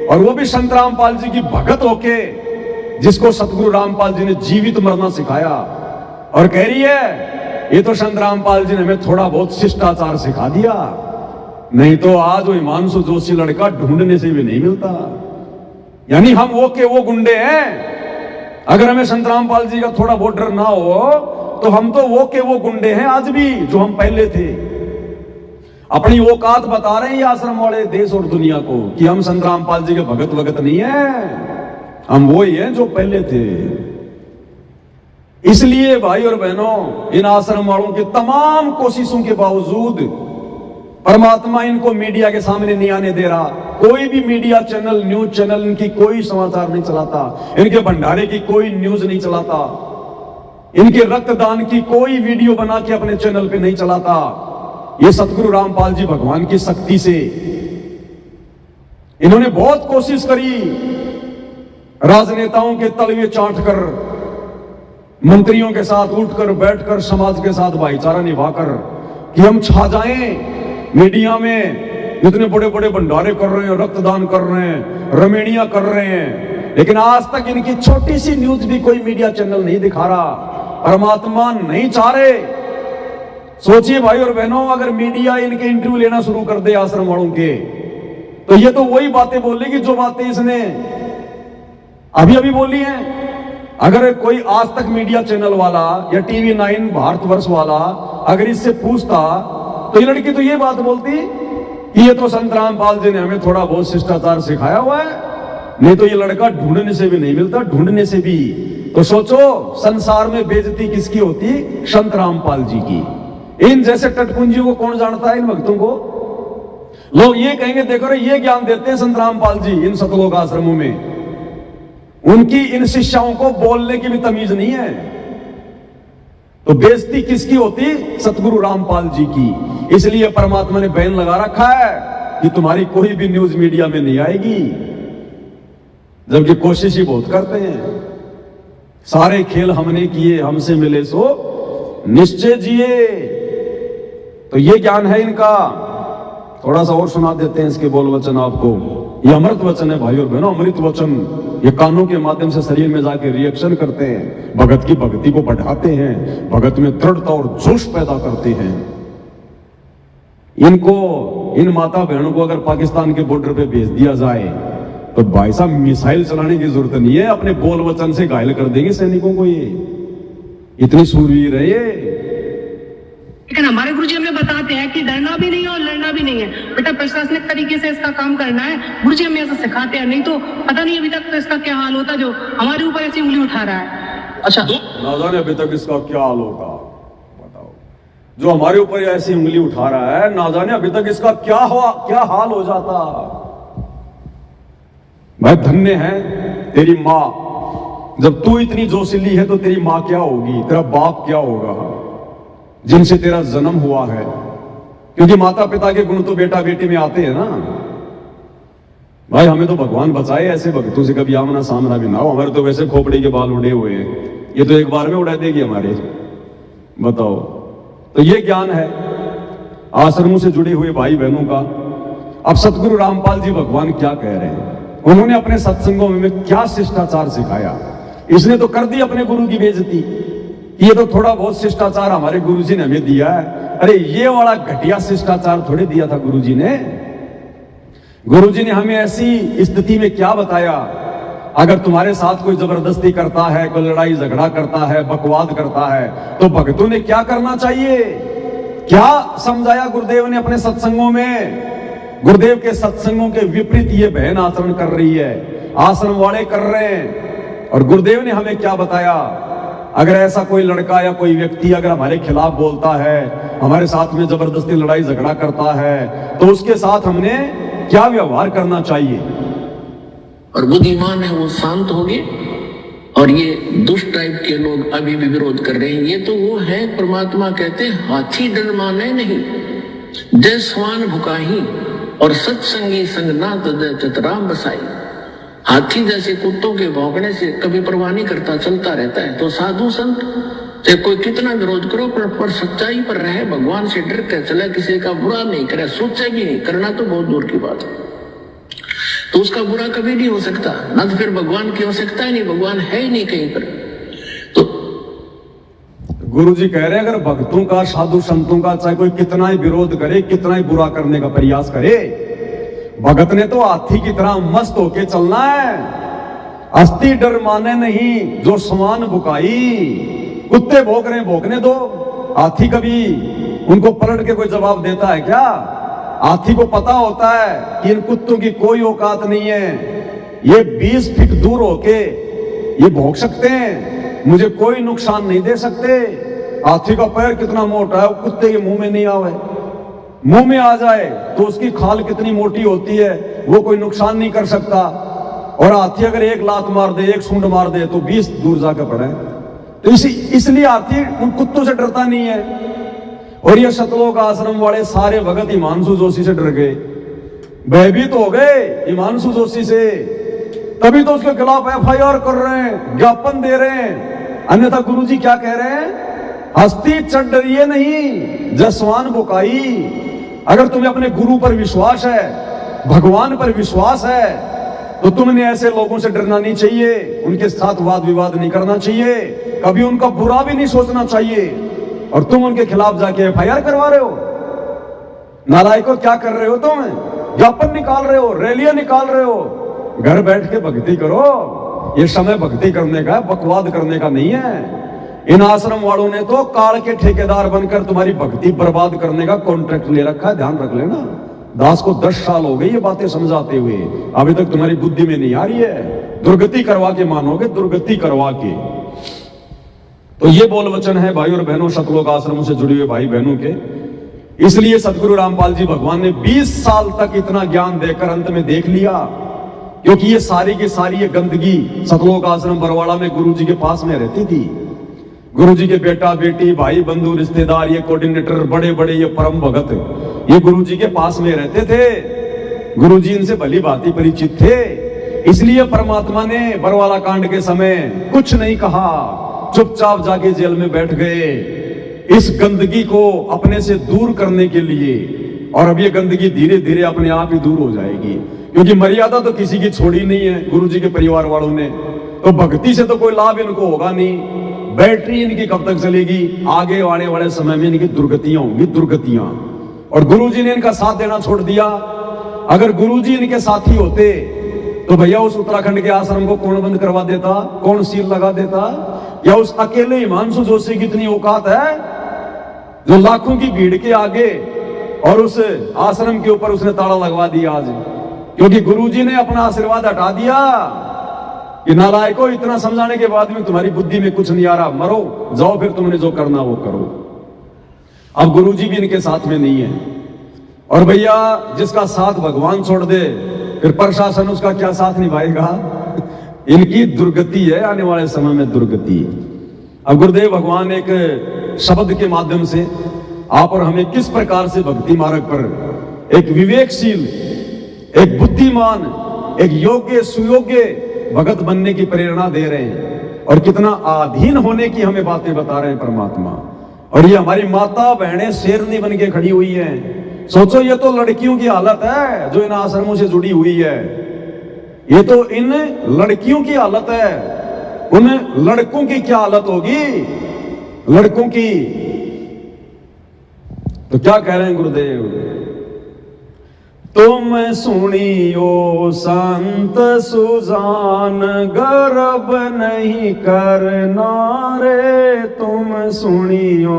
और वो भी संत रामपाल जी की भगत होके, जिसको सतगुरु रामपाल जी ने जीवित मरना सिखाया, और कह रही है ये तो संत रामपाल जी ने हमें थोड़ा बहुत शिष्टाचार सिखा दिया। नहीं तो आज वो हिमांशु जोशी लड़का ढूंढने से भी नहीं मिलता। यानी हम वो के वो गुंडे हैं। अगर हमें संत रामपाल जी का थोड़ा बहुत डर ना हो तो हम तो वो के वो गुंडे हैं आज भी, जो हम पहले थे। अपनी औकात बता रहे हैं ये आश्रम वाले देश और दुनिया को कि हम संत रामपाल जी के भगत वगत नहीं है, हम वो ही हैं जो पहले थे। इसलिए भाई और बहनों, इन आश्रम वालों की तमाम कोशिशों के बावजूद परमात्मा इनको मीडिया के सामने नहीं आने दे रहा। कोई भी मीडिया चैनल, न्यूज चैनल इनकी कोई समाचार नहीं चलाता, इनके भंडारे की कोई न्यूज नहीं चलाता, इनके रक्तदान की कोई वीडियो बना के अपने चैनल पे नहीं चलाता। ये सतगुरु रामपाल जी भगवान की शक्ति से इन्होंने बहुत कोशिश करी, राजनेताओं के तलवे चाट कर, मंत्रियों के साथ उठकर बैठकर, समाज के साथ भाईचारा निभाकर कि हम छा जाएं मीडिया में। इतने बड़े बड़े भंडारे कर रहे हैं, रक्तदान कर रहे हैं, रमेणियां कर रहे हैं, लेकिन आज तक इनकी छोटी सी न्यूज भी कोई मीडिया चैनल नहीं दिखा रहा। परमात्मा नहीं चाह रहे। सोचिए भाई और बहनों, अगर मीडिया इनके इंटरव्यू लेना शुरू कर दे आश्रम वालों के, तो ये तो वही बातें बोलेगी जो बातें इसने अभी अभी बोली हैं। अगर कोई आज तक मीडिया चैनल वाला या टीवी 9 भारतवर्ष वाला अगर इससे पूछता तो ये लड़की तो ये बात बोलती कि ये तो संत रामपाल जी ने हमें थोड़ा बहुत शिष्टाचार सिखाया हुआ है, नहीं तो ये लड़का ढूंढने से भी नहीं मिलता, ढूंढने से भी। तो सोचो संसार में बेइज्जती किसकी होती? संत रामपाल जी की। इन जैसे टटपुंजियों को कौन जानता है, इन भक्तों को? लोग ये कहेंगे देखो रे, ये ज्ञान देते हैं संत रामपाल जी इन सतलोक आश्रमों में, उनकी इन शिष्याओं को बोलने की भी तमीज नहीं है। तो बेइज्जती किसकी होती? सतगुरु रामपाल जी की। इसलिए परमात्मा ने बैन लगा रखा है कि तुम्हारी कोई भी न्यूज मीडिया में नहीं आएगी, जबकि कोशिश ही बहुत करते हैं। सारे खेल हमने किए, हमसे मिले सो निश्चय जिए। तो ये ज्ञान है इनका। थोड़ा सा और सुना देते हैं इसके बोल वचन आपको। ये अमृत वचन है भाई और बहनों, अमृत वचन। ये कानों के माध्यम से शरीर में जाके रिएक्शन करते हैं, भगत की भक्ति को बढ़ाते हैं, भगत में दृढ़ता और जोश पैदा करते हैं। इनको, इन माता बहनों को अगर पाकिस्तान के बॉर्डर पे भेज दिया जाए तो भाई साहब मिसाइल चलाने की जरूरत नहीं है, अपने बोल वचन से घायल कर देंगे सैनिकों को। ये इतनी सूरवीर है ये। लेकिन हमारे गुरुजी हमें बताते हैं कि डरना भी नहीं है और लड़ना भी नहीं है, बेटा प्रशासनिक तरीके से इसका काम करना है। गुरुजी हमें ऐसा सिखाते हैं, नहीं तो पता नहीं अभी तक तो इसका क्या हाल होता जो हमारे ऊपर ऐसी उंगली उठा रहा है। अच्छा, ना जाने अभी तक इसका क्या हाल होगा, बताओ। जो हमारे ऊपर ऐसी उंगली उठा रहा है, ना जाने अभी तक इसका क्या हाल हो जाता। भाई धन्य है तेरी माँ, जब तू इतनी जोशीली है तो तेरी माँ क्या होगी, तेरा बाप क्या होगा, जिनसे तेरा जन्म हुआ है। क्योंकि माता पिता के गुण तो बेटा बेटी में आते हैं ना। भाई हमें तो भगवान बचाए ऐसे भक्तों से, कभी आमना सामना भी ना हो। हमारे तो वैसे खोपड़ी के बाल उड़े हुए हैं, ये तो एक बार में उड़ा देगी हमारे, बताओ। तो ये ज्ञान है आश्रमों से जुड़े हुए भाई बहनों का। अब सतगुरु रामपाल जी भगवान क्या कह रहे हैं, उन्होंने अपने सत्संगों में क्या शिष्टाचार सिखाया। इसने तो कर दी अपने गुरु की बेइज्जती। ये तो थोड़ा बहुत शिष्टाचार हमारे गुरुजी ने हमें दिया है। अरे ये वाला घटिया शिष्टाचार थोड़ी दिया था गुरुजी ने। गुरुजी ने हमें ऐसी स्थिति में क्या बताया अगर तुम्हारे साथ कोई जबरदस्ती करता है, कोई लड़ाई झगड़ा करता है, बकवाद करता है, तो भक्तों ने क्या करना चाहिए? क्या समझाया गुरुदेव ने अपने सत्संगों में? गुरुदेव के सत्संगों के विपरीत ये बहन आचरण कर रही है, आश्रम वाले कर रहे हैं। और गुरुदेव ने हमें क्या बताया? अगर ऐसा कोई लड़का या कोई व्यक्ति अगर हमारे खिलाफ बोलता है, हमारे साथ में जबरदस्ती लड़ाई झगड़ा करता है, तो उसके साथ हमने क्या व्यवहार करना चाहिए? और बुद्धिमान है वो शांत हो गए। और ये दुष्ट टाइप के लोग अभी भी विरोध कर रहे हैं। ये तो वो है, परमात्मा कहते हैं हाथी डर माने नहीं, जय स्वान भुकाही और सत्संगी संग ना तजय चतराम बसाई। हाथी जैसे कुत्तों के भौंकने से कभी परवाह नहीं करता, चलता रहता है। तो साधु संत चाहे कोई कितना विरोध करो, पर सच्चाई पर रहे, भगवान से डर कर चले, किसी का बुरा नहीं करे, सोचे भी नहीं, करना तो बहुत दूर की बात है। तो उसका बुरा कभी नहीं हो सकता, ना तो फिर भगवान की आवश्यकता ही नहीं, भगवान है ही नहीं कहीं पर। तो गुरु जी कह रहे हैं, अगर भक्तों का, साधु संतों का चाहे कोई कितना ही विरोध करे, कितना ही बुरा करने का प्रयास करे, भगत ने तो हाथी की तरह मस्त होके चलना है। अस्थि डर माने नहीं, जो समान बुकाई। कुत्ते भौंक रहे, भौंकने दो। हाथी कभी उनको पलट के कोई जवाब देता है क्या? हाथी को पता होता है कि इन कुत्तों की कोई औकात नहीं है, ये 20 फीट दूर होके ये भौंक सकते हैं, मुझे कोई नुकसान नहीं दे सकते। हाथी का पैर कितना मोटा है, वो कुत्ते के मुंह में नहीं आवे। मुंह में आ जाए तो उसकी खाल कितनी मोटी होती है, वो कोई नुकसान नहीं कर सकता। और हाथी अगर एक लात मार दे, एक सूंड मार दे, तो 20 दूर जाकर पड़े। तो इसलिए हाथी उन कुत्तों से डरता नहीं है। और ये सतलोक आश्रम वाले सारे भगत हिमांशु जोशी से डर गए, भयभीत हो गए हिमांशु जोशी से, तभी तो उसके खिलाफ FIR कर रहे हैं, ज्ञापन दे रहे हैं। अन्यथा गुरुजी क्या कह रहे हैं? हस्ती चढ़ डरिए नहीं, जसवान बुकाई। अगर तुम्हें अपने गुरु पर विश्वास है, भगवान पर विश्वास है, तो तुमने ऐसे लोगों से डरना नहीं चाहिए, उनके साथ वाद विवाद नहीं करना चाहिए, कभी उनका बुरा भी नहीं सोचना चाहिए। और तुम उनके खिलाफ जाके FIR करवा रहे हो। नालायकों, क्या कर रहे हो तुम? ज्ञापन निकाल रहे हो, रैलियां निकाल रहे हो। घर बैठ के भक्ति करो, ये समय भक्ति करने का है, बकवाद करने का नहीं है। इन आश्रम वालों ने तो काल के ठेकेदार बनकर तुम्हारी भक्ति बर्बाद करने का कॉन्ट्रैक्ट ले रखा है, ध्यान रख लेना। दास को 10 साल हो गए ये बातें समझाते हुए, अभी तक तुम्हारी बुद्धि में नहीं आ रही है। दुर्गति करवा के मानोगे, दुर्गति करवा के। तो ये बोल वचन है भाई और बहनों, सतलोक आश्रमों से जुड़े हुए भाई बहनों के। इसलिए सतगुरु रामपाल जी भगवान ने 20 साल तक इतना ज्ञान देकर अंत में देख लिया, क्योंकि ये सारी की सारी ये गंदगी सतलोक आश्रम बरवाड़ा में गुरु जी के पास में रहती थी। गुरु जी के बेटा बेटी, भाई बंधु, रिश्तेदार, ये कोऑर्डिनेटर, बड़े बड़े ये परम भगत, ये गुरु जी के पास में रहते थे। गुरु जी इनसे भली भांति परिचित थे। इसलिए परमात्मा ने बरवाला कांड के समय कुछ नहीं कहा, चुपचाप जाके जेल में बैठ गए, इस गंदगी को अपने से दूर करने के लिए। और अब ये गंदगी धीरे धीरे अपने आप ही दूर हो जाएगी, क्योंकि मर्यादा तो किसी की छोड़ी नहीं है गुरु जी के परिवार वालों ने। तो भक्ति से तो कोई लाभ इनको होगा नहीं, बैटरी इनकी कब तक चलेगी? आगे आने वाले समय में इनकी दुर्गतियां होंगी, दुर्गतियां। और गुरु जी ने इनका साथ देना छोड़ दिया। अगर गुरु जी इनके साथी होते तो भैया उस उत्तराखंड के आश्रम को कौन बंद करवा देता, कौन सील लगा देता? या उस अकेले हिमांशु जोशी की इतनी औकात है जो लाखों की भीड़ के आगे और उस आश्रम के ऊपर उसने ताला लगवा दिया आज, क्योंकि गुरुजी ने अपना आशीर्वाद हटा दिया कि नालायकों, इतना समझाने के बाद में तुम्हारी बुद्धि में कुछ नहीं आ रहा, मरो, जाओ फिर तुमने जो करना वो करो। अब गुरुजी भी इनके साथ में नहीं है। और भैया जिसका साथ भगवान छोड़ दे, फिर प्रशासन उसका क्या साथ निभाएगा? इनकी दुर्गति है, आने वाले समय में दुर्गति। अब गुरुदेव भगवान एक शब्द के माध्यम से आप और हमें किस प्रकार से भक्ति मार्ग पर एक विवेकशील, एक बुद्धिमान, एक योग्य सुयोग्य भगत बनने की प्रेरणा दे रहे हैं, और कितना अधीन होने की हमें बातें बता रहे हैं परमात्मा। और ये हमारी माता बहनें शेरनी बन के खड़ी हुई हैं। सोचो, ये तो लड़कियों की हालत है जो इन आश्रमों से जुड़ी हुई है, ये तो इन लड़कियों की हालत है। उन लड़कों की क्या हालत होगी? लड़कों की तो क्या कह रहे हैं गुरुदेव? तुम सुनियो संत सुजान, गर्व नहीं करना रे। तुम सुनियो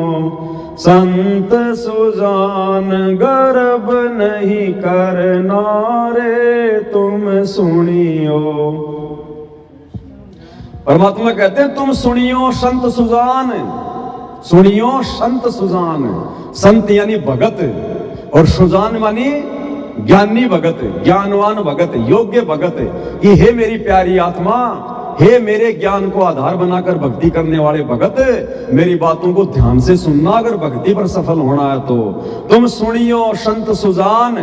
संत सुजान, गर्व नहीं करना रे। तुम सुनियो। परमात्मा कहते हैं तुम सुनियो संत सुजान, सुनियो संत सुजान। संत यानी भगत, और सुजान मानी ज्ञानी भगत, ज्ञानवान भगत, योग्य भगत। कि हे मेरी प्यारी आत्मा, हे मेरे ज्ञान को आधार बनाकर भक्ति करने वाले भगत, मेरी बातों को ध्यान से सुनना अगर भक्ति पर सफल होना है तो। तुम सुनियो संत सुजान,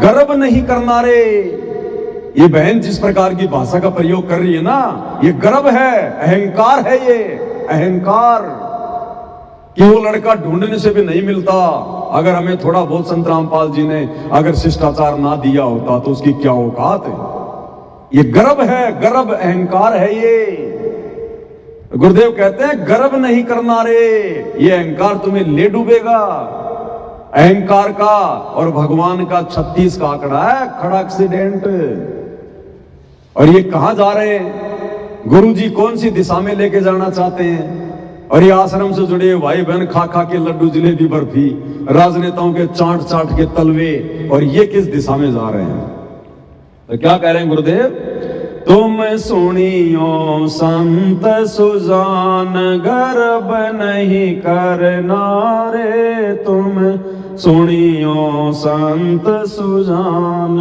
गर्व नहीं करना रे। ये बहन जिस प्रकार की भाषा का प्रयोग कर रही है ना, ये गर्व है, अहंकार है। ये अहंकार कि वो लड़का ढूंढने से भी नहीं मिलता। अगर हमें थोड़ा बहुत संत रामपाल जी ने अगर शिष्टाचार ना दिया होता तो उसकी क्या औकात है। ये गर्व है, गर्व अहंकार है। ये गुरुदेव कहते हैं गर्व नहीं करना रे, ये अहंकार तुम्हें ले डूबेगा। अहंकार का और भगवान का 36 का आंकड़ा है, खड़ा एक्सीडेंट। और ये कहां जा रहे हैं? गुरु जी कौन सी दिशा में लेके जाना चाहते हैं? और ये आश्रम से जुड़े भाई बहन खा खा के लड्डू जलेबी बर्फी, राजनेताओं के चाट चाट के तलवे, और ये किस दिशा में जा रहे हैं? तो क्या कह रहे हैं गुरुदेव? तुम सुनियो संत सुजान, गर्व नहीं करना रे। तुम सुनियो संत सुजान,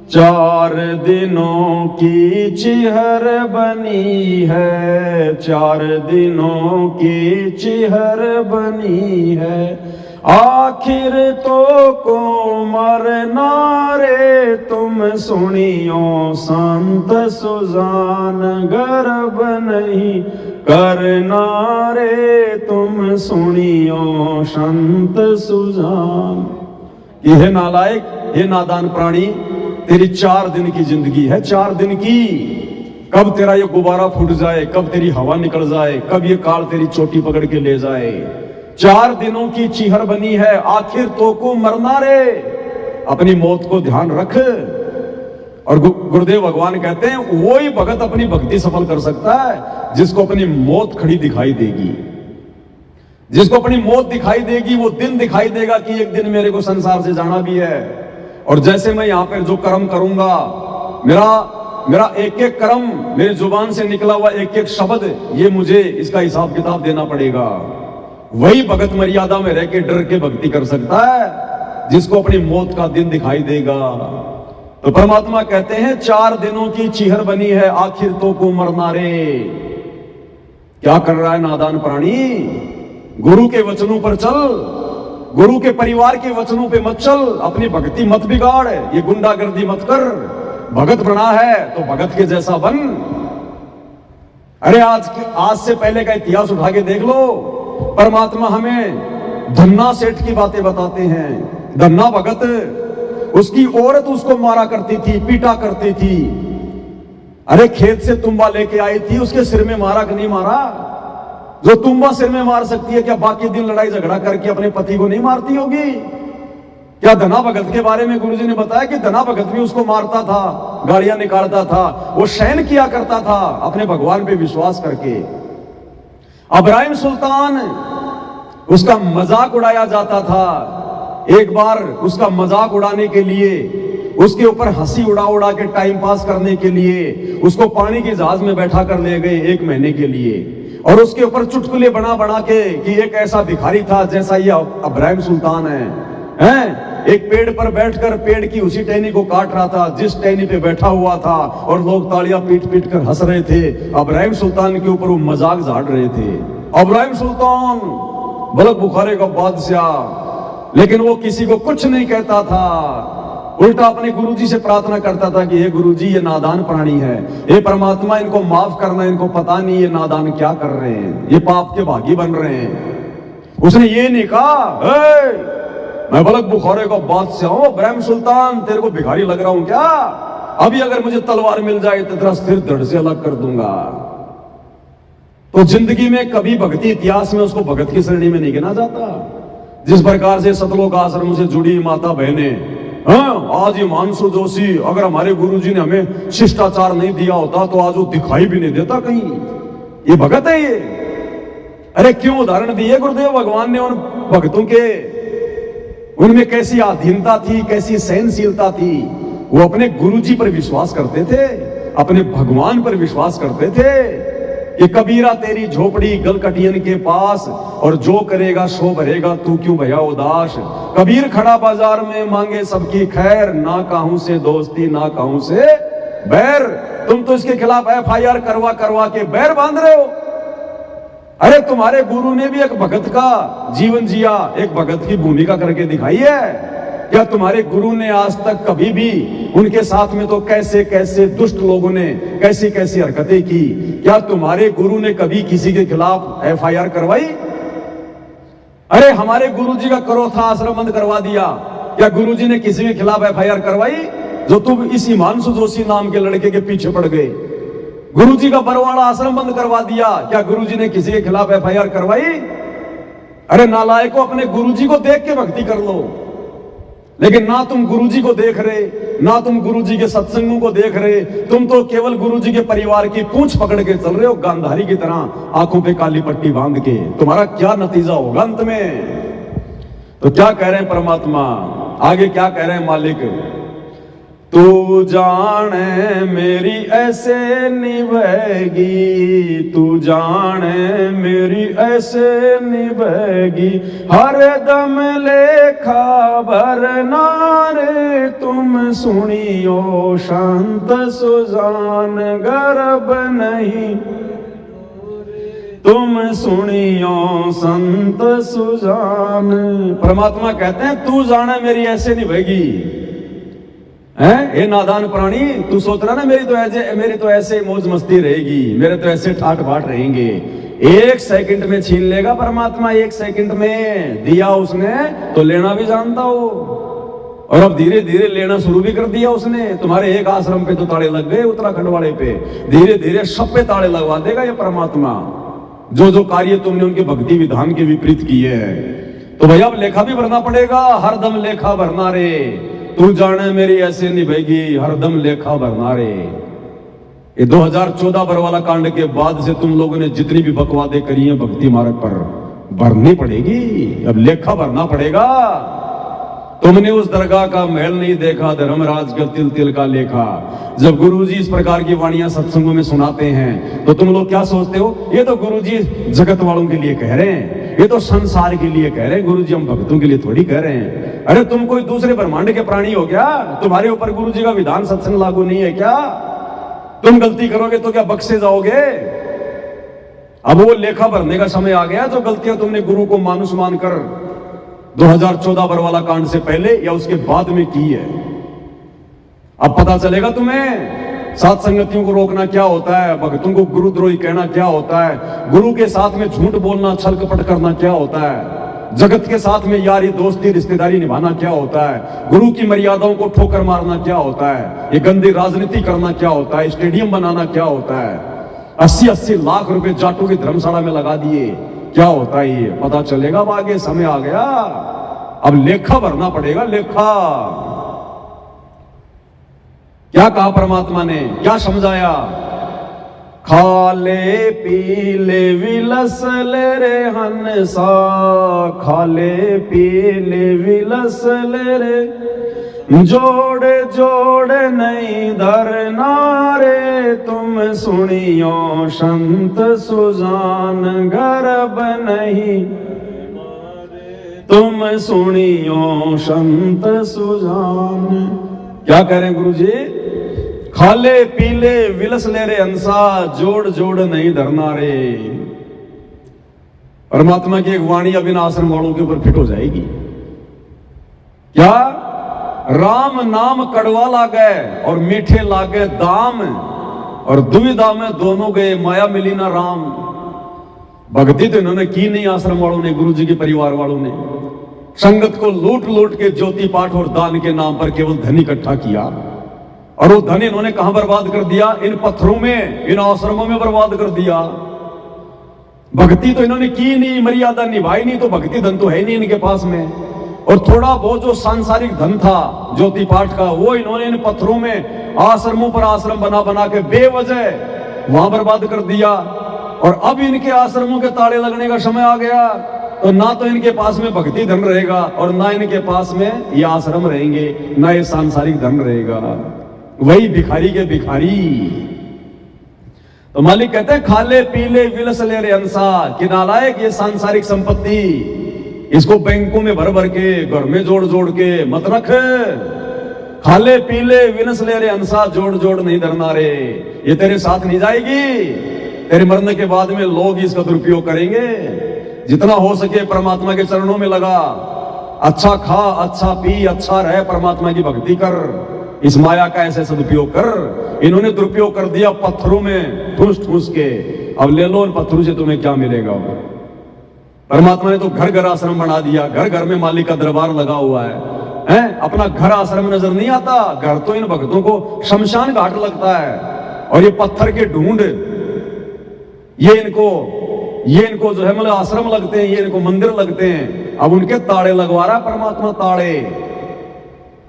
4 दिनों की चिहर बनी है, 4 दिनों की चिहर बनी है। आखिर तो को मरना रे। तुम सुनियो संत सुजान, गर्व नहीं करना रे। तुम सुनियो संत सुजान। कि हे नालायक, हे नादान प्राणी, तेरी 4 दिन की जिंदगी है, 4 दिन की। कब तेरा ये गुब्बारा फूट जाए, कब तेरी हवा निकल जाए, कब ये काल तेरी चोटी पकड़ के ले जाए। 4 दिनों की चीहर बनी है, आखिर तो को मरना रे। अपनी मौत को ध्यान रख। और गुरुदेव भगवान कहते हैं वो ही भगत अपनी भक्ति सफल कर सकता है जिसको अपनी मौत खड़ी दिखाई देगी। जिसको अपनी मौत दिखाई देगी, वो दिन दिखाई देगा कि एक दिन मेरे को संसार से जाना भी है। और जैसे मैं यहां पर जो कर्म करूंगा, मेरा एक एक कर्म, मेरी जुबान से निकला हुआ एक एक शब्द, ये मुझे इसका हिसाब किताब देना पड़ेगा। वही भगत मर्यादा में रह के डर के भक्ति कर सकता है जिसको अपनी मौत का दिन दिखाई देगा। तो परमात्मा कहते हैं 4 दिनों की चीहर बनी है, आखिर तो को मरना रे। क्या कर रहा है नादान प्राणी? गुरु के वचनों पर चल, गुरु के परिवार के वचनों पे मत चल, अपनी भक्ति मत बिगाड़, ये गुंडागर्दी मत कर। भगत बना है तो भगत के जैसा बन। अरे आज से पहले का इतिहास उठा के देख लो। परमात्मा हमें धन्ना सेठ की बातें बताते हैं। धन्ना भगत, उसकी औरत उसको मारा करती थी, पीटा करती थी। अरे खेत से तुम्बा लेके आई थी, उसके सिर में मारा कि नहीं मारा? जो तुम्बा सिर में मार सकती है, क्या बाकी दिन लड़ाई झगड़ा करके अपने पति को नहीं मारती होगी? क्या धना भगत के बारे में गुरुजी ने बताया कि धना भगत भी उसको मारता था, गालियां निकालता था, वो शयन किया करता था अपने भगवान पे विश्वास करके। इब्राहिम सुल्तान, उसका मजाक उड़ाया जाता था। एक बार उसका मजाक उड़ाने के लिए, उसके ऊपर हंसी उड़ा उड़ा के टाइम पास करने के लिए उसको पानी के जहाज में बैठा कर ले गए 1 महीने के लिए। और उसके ऊपर चुटकुले बना बना के कि एक ऐसा भिखारी था जैसा ये इब्राहिम सुल्तान है। एक पेड़ पर बैठकर पेड़ की उसी टहनी को काट रहा था जिस टहनी पे बैठा हुआ था, और लोग तालियां पीट पीट कर हंस रहे थे। इब्राहिम सुल्तान के ऊपर वो मजाक झाड़ रहे थे। इब्राहिम सुल्तान बलक बुखारे का बादशाह, लेकिन वो किसी को कुछ नहीं कहता था। उल्टा अपने गुरुजी से प्रार्थना करता था कि हे गुरुजी, ये नादान प्राणी है, हे परमात्मा इनको माफ करना, इनको पता नहीं ये नादान क्या कर रहे हैं, ये पाप के भागी बन रहे हैं। उसने ये नहीं कहा मैं बलक बुखारे का बादशाह हूं, इब्राहिम सुल्तान तेरे को भिखारी लग रहा हूं क्या? अभी अगर मुझे तलवार मिल जाए तो तेरा सिर धड़ से अलग कर दूंगा। तो जिंदगी में कभी भक्ति इतिहास में उसको भगत की श्रेणी में नहीं गिना जाता। जिस प्रकार से सतलोक आश्रम से जुड़ी माता बहनें हाँ, आज हिमांशु जोशी, अगर हमारे गुरुजी ने हमें शिष्टाचार नहीं दिया होता तो आज वो दिखाई भी नहीं देता कहीं। ये भगत है ये। अरे क्यों उदाहरण दिए गुरुदेव भगवान ने उन भक्तों के, उनमें कैसी आधीनता थी, कैसी सहनशीलता थी। वो अपने गुरुजी पर विश्वास करते थे, अपने भगवान पर विश्वास करते थे कि कबीरा तेरी झोपड़ी गलकटियन के पास, और जो करेगा सो भरेगा, तू क्यों भया उदास। कबीर खड़ा बाजार में मांगे सबकी खैर, ना काहू से दोस्ती ना काहू से बैर। तुम तो इसके खिलाफ FIR करवा करवा के बैर बांध रहे हो। अरे तुम्हारे गुरु ने भी एक भगत का जीवन जिया, एक भगत की भूमिका करके दिखाई है। क्या तुम्हारे गुरु ने आज तक कभी भी उनके साथ में तो कैसे कैसे दुष्ट लोगों ने कैसी कैसी हरकतें की, क्या तुम्हारे गुरु ने कभी किसी के खिलाफ FIR करवाई? अरे हमारे गुरुजी का करोथा आश्रम बंद करवा दिया, क्या गुरुजी ने किसी के खिलाफ FIR करवाई? जो तुम इस हिमांशु जोशी नाम के लड़के के पीछे पड़ गए। गुरुजी का बरवाड़ा आश्रम बंद करवा दिया, क्या गुरुजी ने किसी के खिलाफ FIR करवाई? अरे नालायकों, अपने गुरुजी को देख के भक्ति कर लो। लेकिन ना तुम गुरुजी को देख रहे, ना तुम गुरुजी के सत्संगों को देख रहे, तुम तो केवल गुरुजी के परिवार की पूंछ पकड़ के चल रहे हो, गांधारी की तरह आंखों पे काली पट्टी बांध के। तुम्हारा क्या नतीजा होगा अंत में? तो क्या कह रहे हैं परमात्मा आगे, क्या कह रहे हैं मालिक? तू जाने मेरी ऐसे निभेगी, तू जाने मेरी ऐसे निभेगी, हर दम लेखा भरना रे। तुम सुनियो शांत सुजान गर्भ नहीं, तुम सुनियो संत सुजान। परमात्मा कहते हैं तू जाने मेरी ऐसे निभेगी। ये नादान प्राणी, तू सोच रहा ना मेरी तो ऐसे मौज मस्ती रहेगी, मेरे तो ऐसे ठाट बाट रहेंगे। 1 सेकंड में छीन लेगा परमात्मा, 1 सेकंड में दिया उसने तो लेना भी जानता हो, और अब धीरे धीरे लेना शुरू भी कर दिया उसने। तुम्हारे एक आश्रम पे तो ताले लग गए, उत्तराखंड वाले पे, धीरे धीरे सब पे ताले लगवा देगा ये परमात्मा। जो जो कार्य तुमने उनके भक्ति विधान के विपरीत किए हैं, तो भैया अब लेखा भी भरना पड़ेगा, हरदम लेखा भरना रे। तू जाने मेरी ऐसे निभेगी, हरदम लेखा भरना रे। ये 2014 बरवाला कांड के बाद से तुम लोगों ने जितनी भी बकवादें करी हैं भक्ति मार्ग पर, भरनी पड़ेगी, अब लेखा भरना पड़ेगा। तुमने उस दरगाह का महल नहीं देखा, धर्मराज का तिल तिल का लेखा। जब गुरुजी इस प्रकार की वाणियां सत्संगों में सुनाते हैं तो तुम लोग क्या सोचते हो, ये तो गुरुजी जगत वालों के लिए कह रहे हैं, ये तो संसार के लिए कह रहे हैं, गुरुजी हम भक्तों के लिए थोड़ी कह रहे हैं। अरे तुम कोई दूसरे ब्रह्मांड के प्राणी हो क्या? तुम्हारे ऊपर गुरुजी का विधान सत्संग लागू नहीं है क्या? तुम गलती करोगे तो क्या बख्शे जाओगे? अब वो लेखा भरने का समय आ गया, जो गलतियां तुमने गुरु को मानुष मानकर 2014 बरवाला कांड से पहले या उसके बाद में की है। अब पता चलेगा तुम्हें साथ संगतियों को रोकना क्या होता है, भक्तों को गुरुद्रोही कहना क्या होता है, गुरु के साथ में झूठ बोलना छल कपट करना क्या होता है, जगत के साथ में यारी दोस्ती रिश्तेदारी निभाना क्या होता है, गुरु की मर्यादाओं को ठोकर मारना क्या होता है, ये गंदी राजनीति करना क्या होता है, स्टेडियम बनाना क्या होता है, 80-80 लाख रुपए जाटों की धर्मशाला में लगा दिए, क्या होता है ये पता चलेगा। अब आगे समय आ गया, अब लेखा भरना पड़ेगा, लेखा। क्या कहा परमात्मा ने, क्या समझाया? खाले पीले विलस ले रे हंसा, खाले पीले विलस ले रे, जोड़ जोड़ नहीं धरना रे। तुम सुनियो संत सुजान गर्भ नहीं, तुम सुनियो संत सुजान। क्या कह रहे हैं गुरुजी? खाले पीले विलस ले रे हंसा, जोड़ जोड़ नहीं धरना रे। परमात्मा की एक वाणी अब इन आश्रम वालों के ऊपर फिट हो जाएगी। क्या? राम नाम कड़वा लागे और मीठे लागे दाम, और दुविधा में दोनों गए माया मिली ना राम। भक्ति तो इन्होंने की नहीं आश्रम वालों ने, गुरुजी के परिवार वालों ने। संगत को लूट लूट के ज्योति पाठ और दान के नाम पर केवल धन इकट्ठा किया, और वो धन इन्होंने कहां बर्बाद कर दिया? इन पत्थरों में, इन आश्रमों में बर्बाद कर दिया। भक्ति तो इन्होंने की नहीं, मर्यादा निभाई नहीं, तो भक्ति धन तो है नहीं इनके पास में। और थोड़ा बहुत जो सांसारिक धन था ज्योति पाठ का, वो इन्होंने इन पत्थरों में आश्रमों पर आश्रम बना बना के बेवजह वहां बर्बाद कर दिया। और अब इनके आश्रमों के ताले लगने का समय आ गया, तो ना तो इनके पास में भक्ति धन रहेगा और ना इनके पास में ये आश्रम रहेंगे, ना ये सांसारिक धन रहेगा। वही भिखारी के भिखारी। तो मालिक कहते हैं खाले पीले विलस ले रे अंसा, कि नालायक ये सांसारिक संपत्ति इसको बैंकों में भर भर के घर में जोड़ जोड़ के मत रख। खाले पीले विनस ले रे अंसा, जोड़ जोड़ नहीं धरना रे, ये तेरे साथ नहीं जाएगी। तेरे मरने के बाद में लोग इसका दुरुपयोग करेंगे। जितना हो सके परमात्मा के चरणों में लगा, अच्छा खा, अच्छा पी, अच्छा रहे, परमात्मा की भक्ति कर, इस माया का ऐसे सदुपयोग कर। इन्होंने दुरुपयोग कर दिया पत्थरों में ठूस ठूस के। अब ले लो इन पत्थरों से तुम्हें क्या मिलेगा। परमात्मा ने तो घर घर आश्रम बना दिया, घर घर में मालिक का दरबार लगा हुआ है। अपना घर आश्रम नजर नहीं आता, घर तो इन भक्तों को शमशान घाट लगता है। और ये पत्थर के ढूंढ, ये इनको जो है मतलब आश्रम लगते हैं, ये इनको मंदिर लगते हैं। अब उनके ताड़े लगवा रहा है परमात्मा, ताड़े।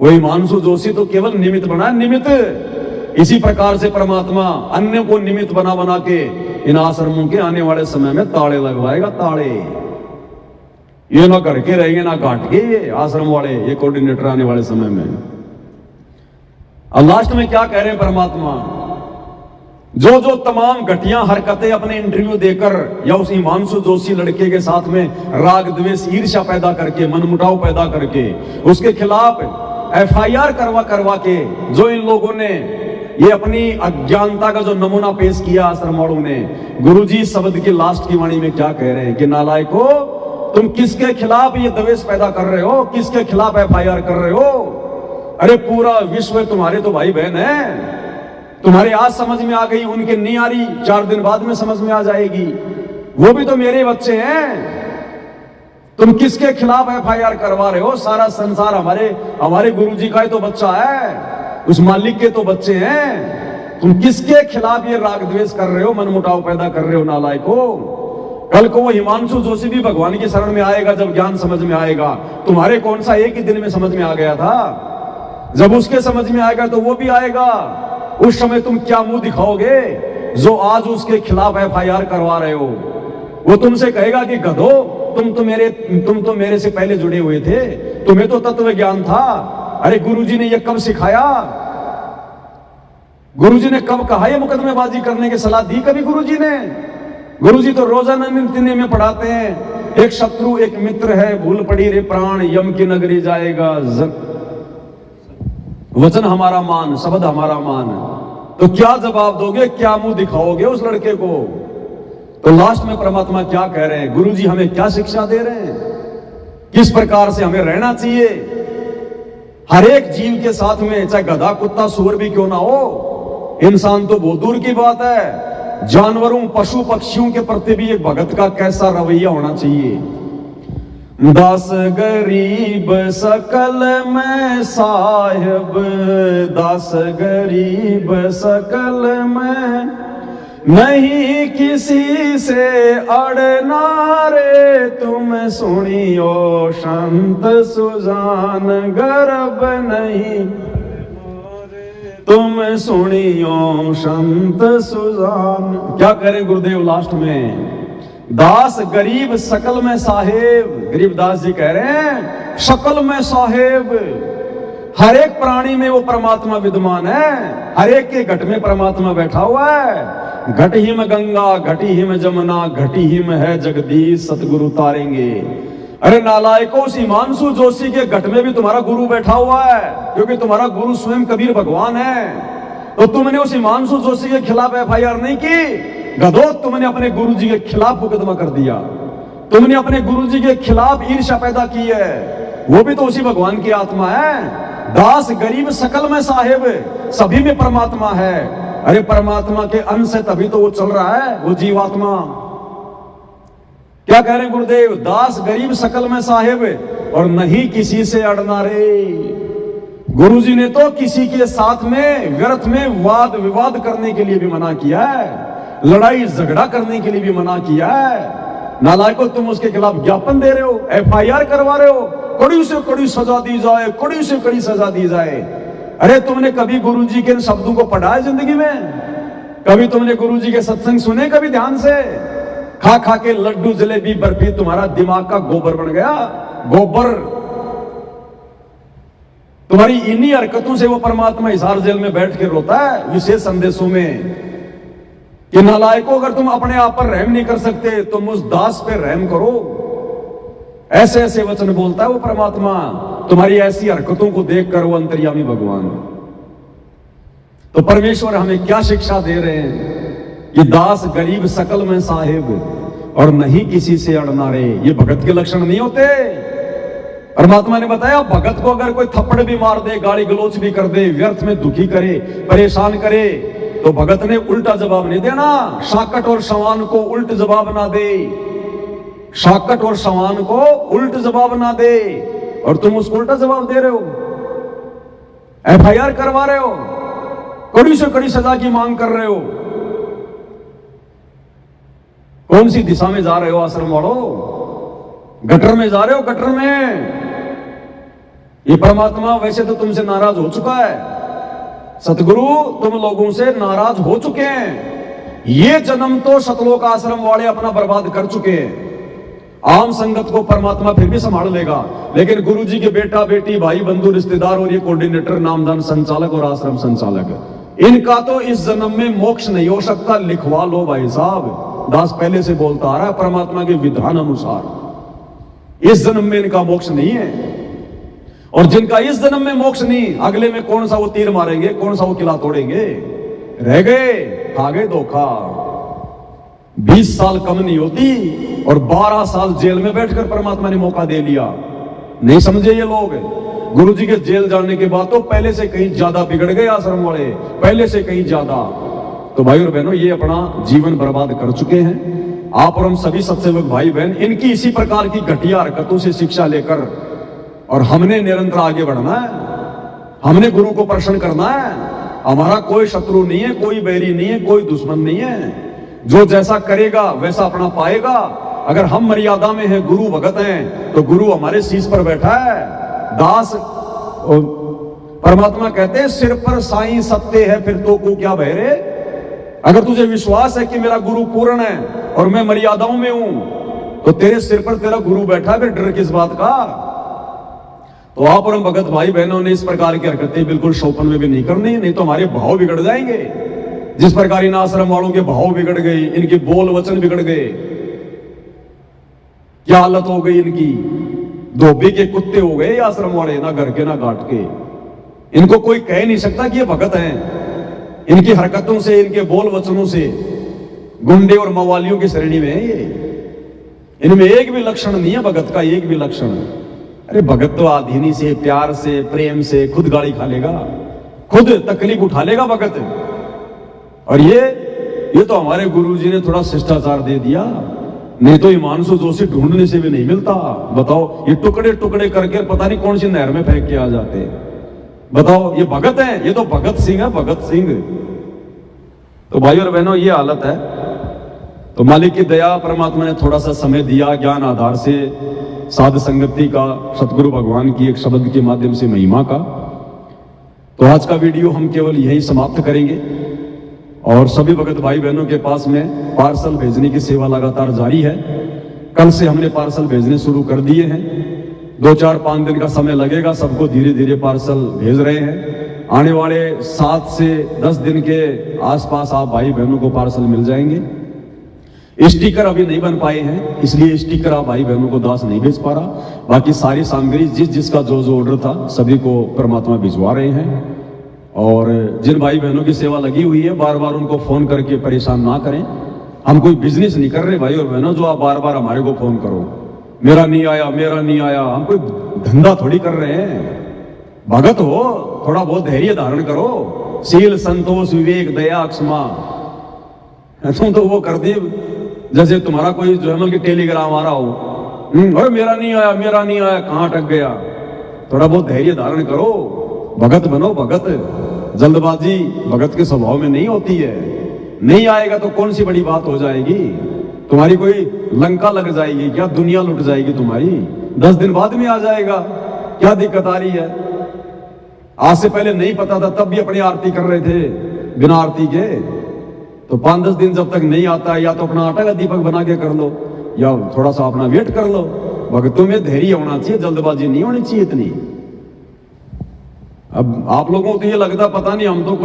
वही हिमांशु जोशी तो केवल निमित्त बना है, निमित्त। इसी प्रकार से परमात्मा अन्य को निमित्त बना बना के इन आश्रमों के आने वाले समय में ताड़े लगवाएगा, ताड़े। ये ना करके रहेंगे ना काट के, ये आश्रम वाले, ये कोऑर्डिनेटर आने वाले समय में। अब लास्ट में क्या कह रहे हैं परमात्मा, जो जो तमाम घटिया हरकतें अपने इंटरव्यू देकर या उस हिमांशु जोशी लड़के के साथ में राग द्वेष ईर्ष्या पैदा करके, मनमुटाव पैदा करके उसके खिलाफ FIR करवा के जो इन लोगों ने ये अपनी अज्ञानता का जो नमूना पेश किया आश्रम वालों ने, गुरुजी शब्द की लास्ट की वाणी में क्या कह रहे हैं कि नालायको, तुम किसके खिलाफ ये द्वेष पैदा कर रहे हो, किसके खिलाफ FIR कर रहे हो। अरे पूरा विश्व तुम्हारे तो भाई बहन है। तुम्हारे आज समझ में आ गई, उनके नहीं आ रही, 4 दिन बाद में समझ में आ जाएगी। वो भी तो मेरे बच्चे हैं। तुम किसके खिलाफ FIR करवा रहे हो। सारा संसार हमारे गुरुजी का ही तो बच्चा है, उस मालिक के तो बच्चे हैं। तुम किसके खिलाफ ये राग द्वेष कर रहे हो, मनमुटाव पैदा कर रहे हो नालायको। कल को वो हिमांशु जोशी भी भगवान की शरण में आएगा जब ज्ञान समझ में आएगा। तुम्हारे कौन सा एक ही दिन में समझ में आ गया था। जब उसके समझ में आएगा तो वो भी आएगा। उस समय तुम क्या मुंह दिखाओगे जो आज उसके खिलाफ FIR करवा रहे हो। वो तुमसे कहेगा कि गधो, तुम तो मेरे से पहले जुड़े हुए थे, तुम्हें तो तत्व ज्ञान था। अरे गुरुजी ने ये कब सिखाया, गुरुजी ने कब कहा ये मुकदमेबाजी करने की सलाह दी कभी गुरुजी ने। गुरुजी तो रोजाना नित्य में पढ़ाते हैं, एक शत्रु एक मित्र है, भूल पड़ी रे प्राण, यम की नगरी जाएगा, वचन हमारा मान, शब्द हमारा मान। तो क्या जवाब दोगे, क्या मुंह दिखाओगे उस लड़के को। तो लास्ट में परमात्मा क्या कह रहे हैं, गुरुजी हमें क्या शिक्षा दे रहे हैं, किस प्रकार से हमें रहना चाहिए। हर एक जीव के साथ में, चाहे गधा कुत्ता सूअर भी क्यों ना हो, इंसान तो बहुत दूर की बात है, जानवरों पशु पक्षियों के प्रति भी एक भगत का कैसा रवैया होना चाहिए। दास गरीब सकल में साहिब, दास गरीब सकल में, नहीं किसी से अड़ना रे, तुम सुनियो संत सुजान, गर्भ नहीं तुम सुनियो संत सुजान। क्या करें गुरुदेव लास्ट में, दास गरीब सकल में साहेब। गरीबदास जी कह रहे हैं शकल में साहेब। हर एक प्राणी में वो परमात्मा विद्यमान है, हर एक के घट में परमात्मा बैठा हुआ है। घट ही में गंगा, घटी ही में जमुना, घटी ही में है जगदीश, सतगुरु तारेंगे। अरे नालायको, उस हिमांशु जोशी के घट में भी तुम्हारा गुरु बैठा हुआ है, क्योंकि तुम्हारा गुरु स्वयं कबीर भगवान है। तो तुमने उस हिमांशु जोशी के खिलाफ FIR नहीं की, गधो, तुमने अपने गुरुजी के खिलाफ मुकदमा कर दिया। तुमने अपने गुरुजी के खिलाफ ईर्ष्या पैदा की है। वो भी तो उसी भगवान की आत्मा है। दास गरीब सकल में साहेब, सभी में परमात्मा है। अरे परमात्मा के अंश से तभी तो वो चल रहा है, वो जीवात्मा। क्या कह रहे हैं गुरुदेव, दास गरीब सकल में साहेब, और नहीं किसी से अड़ना रे। गुरुजी ने तो किसी के साथ में व्यर्थ में वाद विवाद करने के लिए भी मना किया है, लड़ाई झगड़ा करने के लिए भी मना किया है। नालायकों, तुम उसके खिलाफ ज्ञापन दे रहे हो, FIR करवा रहे हो, कड़ी से कड़ी सजा दी जाए, कड़ी से कड़ी सजा दी जाए। अरे तुमने कभी गुरुजी के इन शब्दों को पढ़ा है जिंदगी में? कभी तुमने गुरुजी के सत्संग सुने कभी ध्यान से? खा खा के लड्डू जलेबी बर्फी तुम्हारा दिमाग का गोबर बन गया, गोबर। तुम्हारी इन्हीं हरकतों से वो परमात्मा हिसार जेल में बैठ के रोता है विशेष संदेशों में कि नालायकों, अगर तुम अपने आप पर रहम नहीं कर सकते तुम उस दास पे रहम करो। ऐसे ऐसे वचन बोलता है वो परमात्मा तुम्हारी ऐसी हरकतों को देखकर, वो अंतर्यामी भगवान। तो परमेश्वर हमें क्या शिक्षा दे रहे हैं कि दास गरीब सकल में साहिब और नहीं किसी से अड़ना रे, ये भगत के लक्षण नहीं होते। परमात्मा ने बताया भगत को अगर कोई थप्पड़ भी मार दे, गाली गलोच भी कर दे, व्यर्थ में दुखी करे, परेशान करे, तो भगत ने उल्टा जवाब नहीं देना। शाकट और सवान को उल्ट जवाब ना दे, शाकट और सवान को उल्ट जवाब ना दे, और तुम उसको उल्टा जवाब दे रहे हो, FIR करवा रहे हो, कड़ी से कड़ी सजा की मांग कर रहे हो। कौन सी दिशा में जा रहे हो आश्रम वालों? गटर में जा रहे हो, गटर में। ये परमात्मा वैसे तो तुमसे नाराज हो चुका है, सतगुरु तुम लोगों से नाराज हो चुके हैं। ये जन्म तो सतलोक आश्रम वाले अपना बर्बाद कर चुके हैं। आम संगत को परमात्मा फिर भी संभाल लेगा, लेकिन गुरु जी के बेटा बेटी भाई बंधु रिश्तेदार और ये कोऑर्डिनेटर नामदान संचालक और आश्रम संचालक, इनका तो इस जन्म में मोक्ष नहीं हो सकता। लिखवा लो भाई साहब, दास पहले से बोलता आ रहा है परमात्मा के विधान अनुसार इस जन्म में इनका मोक्ष नहीं है। और जिनका इस जन्म में मोक्ष नहीं, अगले में कौन सा वो तीर मारेंगे, कौन सा वो किला तोड़ेंगे? रह गए, खा गए धोखा। 20 साल कम नहीं होती और 12 साल जेल में बैठकर परमात्मा ने मौका दे लिया। नहीं समझे ये लोग? गुरु जी के जेल जाने के बाद तो पहले से कहीं ज्यादा बिगड़ गए आश्रम वाले, पहले से कहीं ज्यादा। तो भाई और बहनों, ये अपना जीवन बर्बाद कर चुके हैं। आप और हम सभी सत्सेवक भाई बहन इनकी इसी प्रकार की घटिया हरकतों से शिक्षा लेकर, और हमने निरंतर आगे बढ़ना है, हमने गुरु को प्रसन्न करना है। हमारा कोई शत्रु नहीं है, कोई बैरी नहीं है, कोई दुश्मन नहीं है। जो जैसा करेगा वैसा अपना पाएगा। अगर हम मर्यादा में हैं, गुरु भगत हैं, तो गुरु हमारे शीश पर बैठा है। दास, परमात्मा कहते हैं सिर पर साईं सत्य है, फिर तो को क्या भय रे। अगर तुझे विश्वास है कि मेरा गुरु पूर्ण है और मैं मर्यादाओं में हूं, तो तेरे सिर पर तेरा गुरु बैठा है, फिर डर किस बात का? तो आप और हम भगत भाई बहनों ने इस प्रकार की हरकतें बिल्कुल शौपन में भी नहीं करनी, नहीं तो हमारे भाव बिगड़ जाएंगे। जिस प्रकार इन आश्रम वालों के भाव बिगड़ गए, इनके बोल वचन बिगड़ गए, क्या हालत हो गई इनकी। धोबी के कुत्ते हो गए आश्रम वाले, ना घर के ना घाट के। इनको कोई कह नहीं सकता कि ये भगत हैं। इनकी हरकतों से, इनके बोल वचनों से गुंडे और मवालियों की श्रेणी में है ये। इनमें एक भी लक्षण नहीं है भगत का, एक भी लक्षण। अरे भगत तो आधीनी से, प्यार से, प्रेम से खुद गाली खा लेगा, खुद तकलीफ उठा लेगा भगत। और ये तो हमारे गुरुजी ने थोड़ा शिष्टाचार दे दिया, नहीं तो हिमांशु जोशी ढूंढने से भी नहीं मिलता। बताओ, ये टुकड़े टुकड़े करके पता नहीं कौन सी नहर में फेंक के आ जाते हैं। बताओ, ये भगत हैं? ये तो भगत सिंह है, भगत सिंह। तो भाई और बहनों, ये हालत है। तो मालिक की दया, परमात्मा ने थोड़ा सा समय दिया ज्ञान आधार से, साध संगति का, सतगुरु भगवान की एक शब्द के माध्यम से महिमा का। तो आज का वीडियो हम केवल यही समाप्त करेंगे और सभी भगत भाई बहनों के पास में पार्सल भेजने की सेवा लगातार जारी है। कल से हमने पार्सल भेजने शुरू कर दिए हैं। 2-4-5 दिन का समय लगेगा, सबको धीरे धीरे पार्सल भेज रहे हैं। आने वाले 7 से 10 दिन के आसपास आप भाई बहनों को पार्सल मिल जाएंगे। स्टिकर अभी नहीं बन पाए हैं, इसलिए स्टिकर आप भाई बहनों को दास नहीं भेज पा रहा। बाकी सारी सामग्री जिसका जो ऑर्डर था सभी को परमात्मा भिजवा रहे हैं। और जिन भाई बहनों की सेवा लगी हुई है, बार बार उनको फोन करके परेशान ना करें। हम कोई बिजनेस नहीं कर रहे भाई और बहनों, जो आप बार बार हमारे को फोन करो, मेरा नहीं आया, मेरा नहीं आया। हम कोई धंधा थोड़ी कर रहे हैं। भगत हो, थोड़ा बहुत धैर्य धारण करो। शील, संतोष, विवेक, दया, क्षमा, तुम तो वो कर दी जैसे तुम्हारा कोई जो है कि टेलीग्राम आ रहा हो, और मेरा नहीं आया, मेरा नहीं आया, कहां अटक गया। थोड़ा बहुत धैर्य धारण करो, भगत बनो। भगत, जल्दबाजी भगत के स्वभाव में नहीं होती है। नहीं आएगा तो कौन सी बड़ी बात हो जाएगी। तुम्हारी कोई लंका लग जाएगी क्या? दुनिया लुट जाएगी तुम्हारी? 10 दिन बाद में आ जाएगा, क्या दिक्कत आ रही है? आज से पहले नहीं पता था तब भी अपनी आरती कर रहे थे बिना आरती के। तो 5-10 दिन जब तक नहीं आता है, या तो अपना आटा का दीपक बना के कर लो, या थोड़ा सा अपना वेट कर लो। भक्तों में धैर्य होना चाहिए, जल्दबाजी नहीं होनी चाहिए इतनी। अब आप लोगों को तो ये लगता पता नहीं, हम तो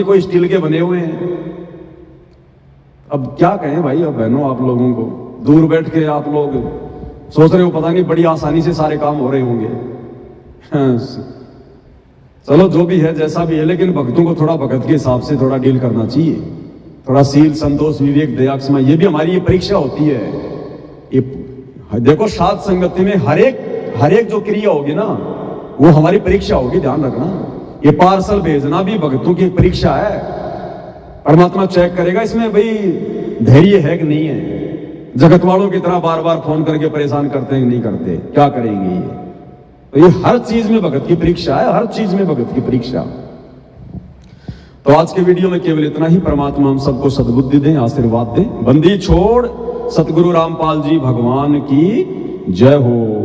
कोई स्टील के बने हुए हैं। अब क्या कहें भाई अब बहनों, आप लोगों को दूर बैठ के आप लोग सोच रहे हो पता नहीं बड़ी आसानी से सारे काम हो रहे होंगे। चलो जो भी है जैसा भी है, लेकिन भक्तों को थोड़ा भगत के हिसाब से थोड़ा डील करना चाहिए। थोड़ा शील, संतोष, विवेक, दया, क्षमा, ये भी हमारी ये परीक्षा होती है। ये देखो साध संगति में हर एक जो क्रिया होगी ना, वो हमारी परीक्षा होगी, ध्यान रखना। ये पार्सल भेजना भी भक्तों की परीक्षा है। परमात्मा चेक करेगा इसमें भाई धैर्य है कि नहीं है। जगत वालों की तरह बार बार फोन करके परेशान करते हैं कि नहीं करते, क्या करेंगे ये? तो ये हर चीज में भगत की परीक्षा है, हर चीज में भगत की परीक्षा। तो आज के वीडियो में केवल इतना ही। परमात्मा हम सबको सद्बुद्धि दें, आशीर्वाद दें। बंदी छोड़ सतगुरु रामपाल जी भगवान की जय हो।